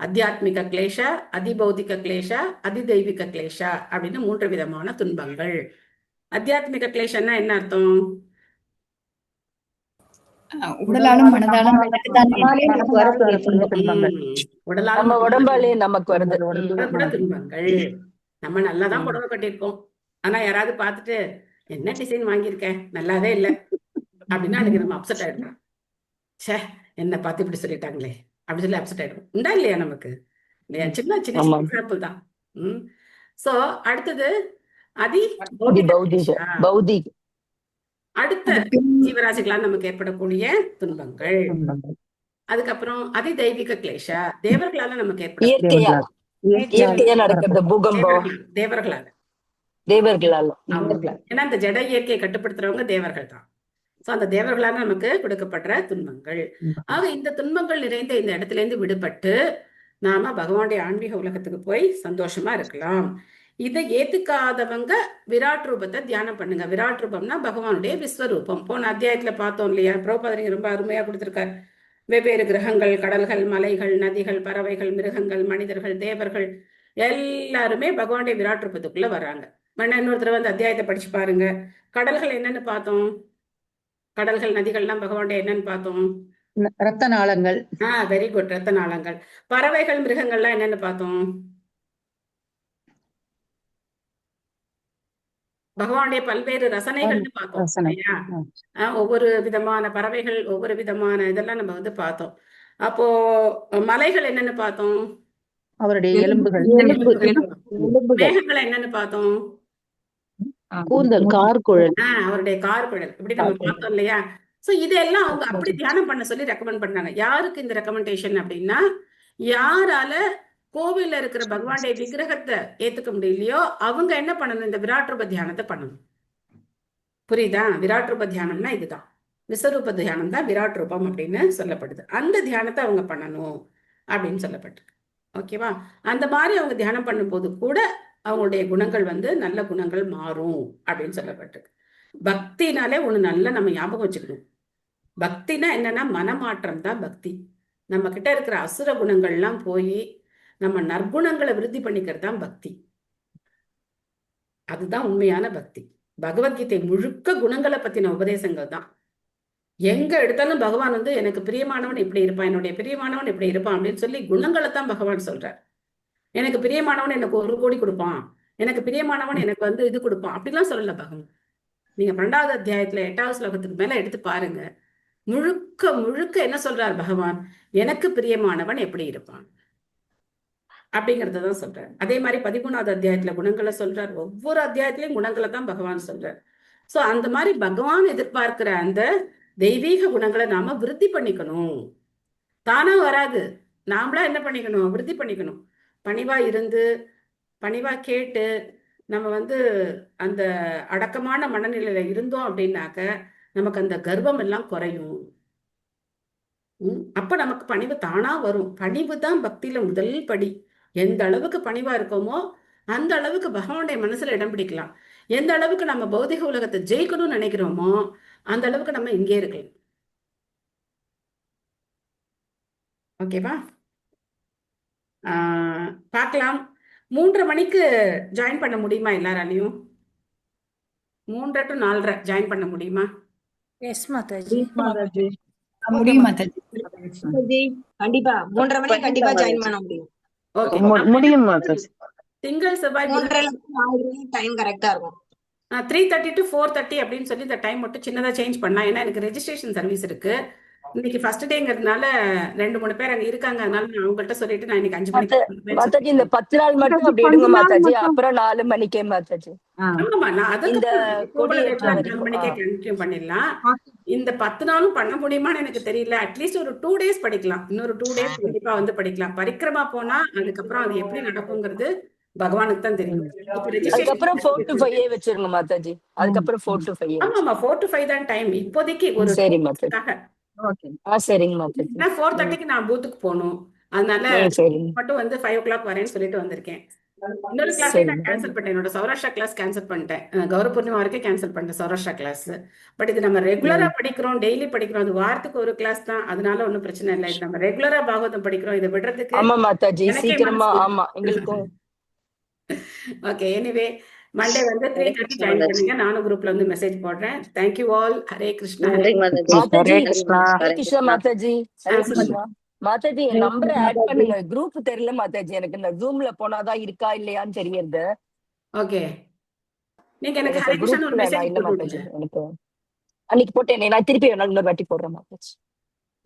S1: அத்தியாத்மிக கிளேஷா, அதிபௌதிக கிளேஷா, அதிதெய்வீக கிளேஷா அப்படின்னு 3 விதமான துன்பங்கள். அத்தியாத்மிக கிளேஷன்னா என்ன அர்த்தம்?
S9: உடலாலும் மனதாலும்
S3: உடம்பாலே நமக்கு வருது
S1: துன்பங்கள். நம்ம நல்லாதான் புடவை கட்டியிருக்கோம், ஆனா யாராவது பார்த்துட்டு என்ன டிசைன் வாங்கியிருக்கேன் நல்லாவே இல்லை அப்படின்னா அதுக்கு நம்ம அப்செட் ஆயிடுவோம். சே, என்ன பார்த்து இப்படி சொல்லிட்டாங்களே அப்படின்னு சொல்லி அப்செட் ஆயிடுவோம். உண்டா இல்லையா நமக்கு? இல்லையா? சின்ன சின்ன எக்ஸாம்பிள் தான். சோ அடுத்தது
S3: பௌதிக. அடுத்த
S1: ஜீவராசிகளால் நமக்கு ஏற்படக்கூடிய துன்பங்கள். அதுக்கப்புறம் அதிதெய்வீக கிளேஷா, தேவர்களால நமக்கு ஏற்பட தேவர்களால. ஏன்னா இந்த ஜட இயற்கையை கட்டுப்படுத்துறவங்க தேவர்கள் தான். சோ அந்த தேவர்களால நமக்கு கொடுக்கப்படுற துன்பங்கள். ஆக இந்த துன்பங்கள் நிறைந்த இந்த இடத்துல இருந்து விடுபட்டு நாம பகவானுடைய ஆன்மீக உலகத்துக்கு போய் சந்தோஷமா இருக்கலாம். இதை ஏத்துக்காதவங்க விராட் ரூபத்தை தியானம் பண்ணுங்க. விராட் ரூபம்னா பகவானுடைய விஸ்வரூபம். போன அத்தியாயத்துல பார்த்தோம் இல்லையா? பிரபுபாதர் ரொம்ப அருமையா கொடுத்திருக்காரு. வெவ்வேறு கிரகங்கள், கடல்கள், மலைகள், நதிகள், பறவைகள், மிருகங்கள், மனிதர்கள், தேவர்கள் எல்லாருமே பகவானுடைய விராட் ரூபத்துக்குள்ள வர்றாங்க. இன்னொரு தடவை அந்த அத்தியாயத்தை படிச்சு பாருங்க. கடல்கள் என்னன்னு பார்த்தோம்? கடல்கள், நதிகள்லாம் பகவானுடைய என்னன்னு பார்த்தோம்?
S5: ரத்த நாளங்கள்.
S1: வெரி குட், ரத்த நாளங்கள். பறவைகள், மிருகங்கள்லாம் என்னன்னு பார்த்தோம்? பகவானுடைய பல்வேறு ரசனைகள்னு பார்த்தோம். ஒவ்வொரு விதமான பறவைகள், ஒவ்வொரு விதமான இதெல்லாம் நம்ம வந்து பார்த்தோம். அப்போ மலைகள் என்னன்னு பார்த்தோம்?
S5: அவருடைய எலும்புகள்.
S1: மேகங்கள் என்னன்னு பார்த்தோம்?
S16: கூந்தல் கார்குழல்.
S1: அவருடைய கார்குழல் இப்படி நம்ம பார்த்தோம் இல்லையா? சோ இதெல்லாம் அவங்க அப்படி தியானம் பண்ண சொல்லி ரெக்கமெண்ட் பண்ணாங்க. யாருக்கு இந்த ரெக்கமெண்டேஷன் அப்படின்னா, யாரால கோவில்ல இருக்கிற பகவானுடைய விக்கிரகத்தை ஏத்துக்க முடியலையோ அவங்க என்ன பண்ணணும், இந்த விராட் ரூப தியானத்தை பண்ணணும். புரியுதா? விராட் ரூப தியானம்னா இதுதான். விஸ்வரூப தியானம் தான் விராட் ரூபம் அப்படின்னு சொல்லப்படுது. அந்த தியானத்தை அவங்க பண்ணணும் அப்படின்னு சொல்லப்பட்டிருக்கு. ஓகேவா? அந்த மாதிரி அவங்க தியானம் பண்ணும்போது கூட அவங்களுடைய குணங்கள் வந்து நல்ல குணங்கள் மாறும் அப்படின்னு சொல்லப்பட்டிருக்கு. பக்தினாலே ஒண்ணு நல்லா நம்ம ஞாபகம் வச்சுக்கணும். பக்தினா என்னன்னா மனமாற்றம் தான் பக்தி. நம்ம கிட்ட இருக்கிற அசுர குணங்கள்லாம் போய் நம்ம நற்குணங்களை விருத்தி பண்ணிக்கிறது தான் பக்தி. அதுதான் உண்மையான பக்தி. பகவத்கீதை முழுக்க குணங்களை பத்தின உபதேசங்கள் தான். எங்க எடுத்தாலும் பகவான் வந்து எனக்கு பிரியமானவன் இப்படி இருப்பான், என்னுடைய பிரியமானவன் இப்படி இருப்பான் அப்படின்னு சொல்லி குணங்களை தான் பகவான் சொல்றார். எனக்கு பிரியமானவன் எனக்கு 1 கோடி கொடுப்பான், எனக்கு பிரியமானவன் எனக்கு வந்து இது கொடுப்பான் அப்படிலாம் சொல்லல பகவான். நீங்க 12வது அத்தியாயத்துல 8வது ஸ்லோகத்துக்கு மேல எடுத்து பாருங்க. முழுக்க முழுக்க என்ன சொல்றார் பகவான், எனக்கு பிரியமானவன் எப்படி இருப்பான் அப்படிங்கறதான் சொல்றார். அதே மாதிரி 13வது அத்தியாயத்துல குணங்களை சொல்றார். ஒவ்வொரு அத்தியாயத்திலையும் குணங்களை தான் பகவான் சொல்றார். சோ அந்த மாதிரி பகவான் எதிர்பார்க்கிற அந்த தெய்வீக குணங்களை நாம விருத்தி பண்ணிக்கணும். தானா வராது, நாமளா என்ன பண்ணிக்கணும், விருத்தி பண்ணிக்கணும். பணிவா இருந்து பணிவா கேட்டு நம்ம வந்து அந்த அடக்கமான மனநிலையில இருந்தோம் அப்படின்னாக்க நமக்கு அந்த கர்வம் எல்லாம் குறையும். அப்ப நமக்கு பணிவு தானா வரும். பணிவு தான் பக்தியில முதல் படி. எந்த அளவுக்கு பணிவா இருக்கோமோ அந்த அளவுக்கு பகவானுடைய மனசுல இடம் பிடிக்கலாம். எந்த அளவுக்கு நம்ம பௌதிக உலகத்தை ஜெயிக்கணும்னு நினைக்கிறோமோ அந்த அளவுக்கு நம்ம இங்கே இருக்கலாம். ஓகேவா? பார்க்கலாம். 3:30 மணிக்கு ஜாயின் பண்ண முடியுமா எல்லாராலையும்? 3:30 to 4:30 ஜாயின் பண்ண முடியுமா?
S6: எஸ் மாதாஜி.
S9: முடியும் மாதாஜி.
S15: கண்டிப்பா 3:30 மணிக்கு கண்டிப்பா ஜாயின் பண்ண முடியும்.
S1: ஓகே,
S16: முடியும் மாதாஜி.
S1: திங்கள் செவ்வாய்
S15: 3:30 டைம் கரெக்டா இருக்கும்.
S1: 3:30 to 4:30 அப்படின்னு சொல்லி இந்த டைம் மட்டும் சின்னதா சேஞ்ச் பண்ணா. ஏன்னா எனக்கு ரெஜிஸ்ட்ரேஷன் சர்வீஸ் இருக்கு. இன்னைக்கு ஃபர்ஸ்ட் டேங்கிறதுனால 2-3 பேர் அங்க இருக்காங்க. அதனால நான் அவங்கள்ட்ட சொல்லிட்டு நான் இன்னைக்கு 5 மணிக்கு
S3: மாதாஜி இந்த 10 நாள் மட்டும் அப்படி எடுங்க மாதாஜி. அப்புறம் 4 மணிக்கே மாதாஜி.
S1: ஆமா, நான் அதுக்கு
S3: இந்த
S1: 4 மணிக்கே கண்டினியூ பண்ணிடலாம். இந்த 10 நாளும் பண்ண முடியுமான்னு எனக்கு தெரியல. அட்லீஸ்ட் ஒரு 2 டேஸ் படிக்கலாம். இன்னொரு 2 டேஸ் கண்டிப்பா வந்து படிக்கலாம். பரிக்கிரமா போனா அதுக்கப்புறம் அது எப்படி நடக்குங்கிறது பகவானுக்கு தான் தெரியும்.
S3: அதுக்கப்புறம் 4 to 5 வச்சிருங்க மாதாஜி. அதுக்கப்புறம் 4 to 5.
S1: ஆமா 4 to 5 தான் டைம் இப்போதைக்கு. ஒரு
S3: சரி மாதாஜி. சரிங்க மாதாஜி.
S1: 4:30க்கு நான் பூத்துக்கு போகணும். அதனால மட்டும் வந்து 5 o'clock வரேன்னு சொல்லிட்டு வந்திருக்கேன். இன்னொரு கிளாஸ் நான் கேன்சல் பண்ணிட்டேன். என்னோட சௌராஷ்டிரா கிளாஸ் கேன்சல் பண்ணிட்டேன். கௌர பூர்ணிமா வரைக்கும் கேன்சல் பண்ணிட்டேன் சௌராஷ்டிரா கிளாஸ். பட் இது நம்ம ரெகுலரா படிக்கிறோம், டெய்லி படிக்கிறோம். அது வாரத்துக்கு ஒரு கிளாஸ் தான். அதனால ஒன்றும் பிரச்சனை இல்லை. இது நம்ம ரெகுலரா பாகவதம் படிக்கிறோம். இதை விடுறதுக்கு
S3: ஆமா மாதாஜி சீக்கிரமா. ஆமா எங்களுக்கும்.
S1: ஓகே, எனிவே மண்டே வந்து 3:30 ஜாயின் பண்ணுங்க. நானும் குரூப்ல வந்து மெசேஜ் போடுறேன். Thank you all. Hare Krishna.
S3: Hare Krishna மாதாஜி. ஹரே கிருஷ்ணா மாதாஜி. என் நம்பரை ஆட் பண்ணுங்க. குரூப் தெரியல மாதாஜி. எனக்கு இந்த ஜூம்ல போனாதான் இருக்கா இல்லையான்னு தெரியுது.
S1: ஓகே, நீங்க எனக்கு ஹரே கிருஷ்ணா ஒரு மெசேஜ்
S3: இல்ல மாதாஜி. எனக்கு அன்னைக்கு போட்டேனே, நான் திருப்பி இன்னொரு வாட்டி போடுறேன் மாதாஜி.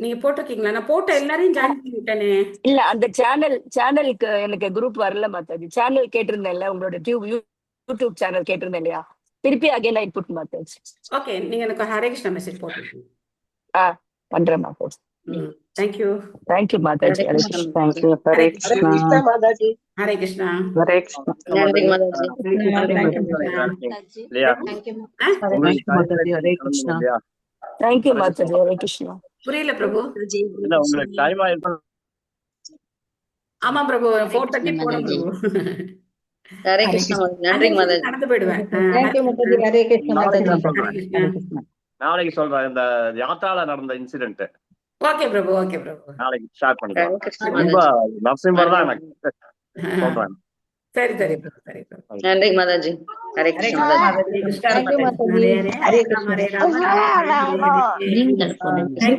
S1: நீங்க போட்டிருக்கீங்களா? நான் போட்ட எல்லாரையும் ஜாயின் பண்ணிட்டேனே. இல்ல
S3: அந்த சேனலுக்கு எனக்கு குரூப் வரல மாதாஜி. சேனல் கேட்டிருந்தேன்ல, உங்களோட யூடியூப் சேனல் கேட்டிருந்தேன் இல்லையா, திருப்பி அகைன் ஐ புட் மாதாஜி.
S1: ஓகே, நீங்க எனக்கு ஹரே கிருஷ்ணா மெசேஜ் போட்டுருக்கீங்க.
S3: பண்றேன் மாதாஜி.
S1: Thank you.
S3: தேங்க் யூ மாதாஜி. ஹரே கிருஷ்ணா.
S16: Thank you. ஹரே கிருஷ்ணா
S15: மாதாஜி.
S1: ஹரே கிருஷ்ணா.
S16: ஹரே கிருஷ்ணா.
S12: நன்றி மாதாஜி.
S16: ஹரே கிருஷ்ணா.
S3: தேங்க் யூ மாதாஜி. ஹரே கிருஷ்ணா.
S1: புரியல பிரபு.
S8: இல்ல உங்களுக்கு டைம் ஆயிருக்கும்.
S1: ஆமா பிரபு, 4:30 போறோம் பிரபு.
S12: ஹரே கிருஷ்ணா. நன்றி மாதாஜி.
S1: நடந்து போயிடுவேன்.
S15: ஹரே கிருஷ்ணா.
S8: நாளைக்கு சொல்றேன் இந்த யாத்ரால நடந்த இன்சிடென்ட்.
S1: ஓகே பிரபு, ஓகே பிரபு.
S8: நாளைக்கு ஷேர் பண்ணிக்கலாம். ரொம்ப நரசிம்மர் தான் எனக்கு சொல்றேன்.
S1: சரி சரி பிரபு, சரி பிரபு.
S12: நன்றி மாதாஜி. ஹரே கிருஷ்ணா மாதாஜி.
S1: ஹரே கிருஷ்ணா. ஹரே ராம, ஹரே ராம, ராம ராம, ஹரே ஹரே.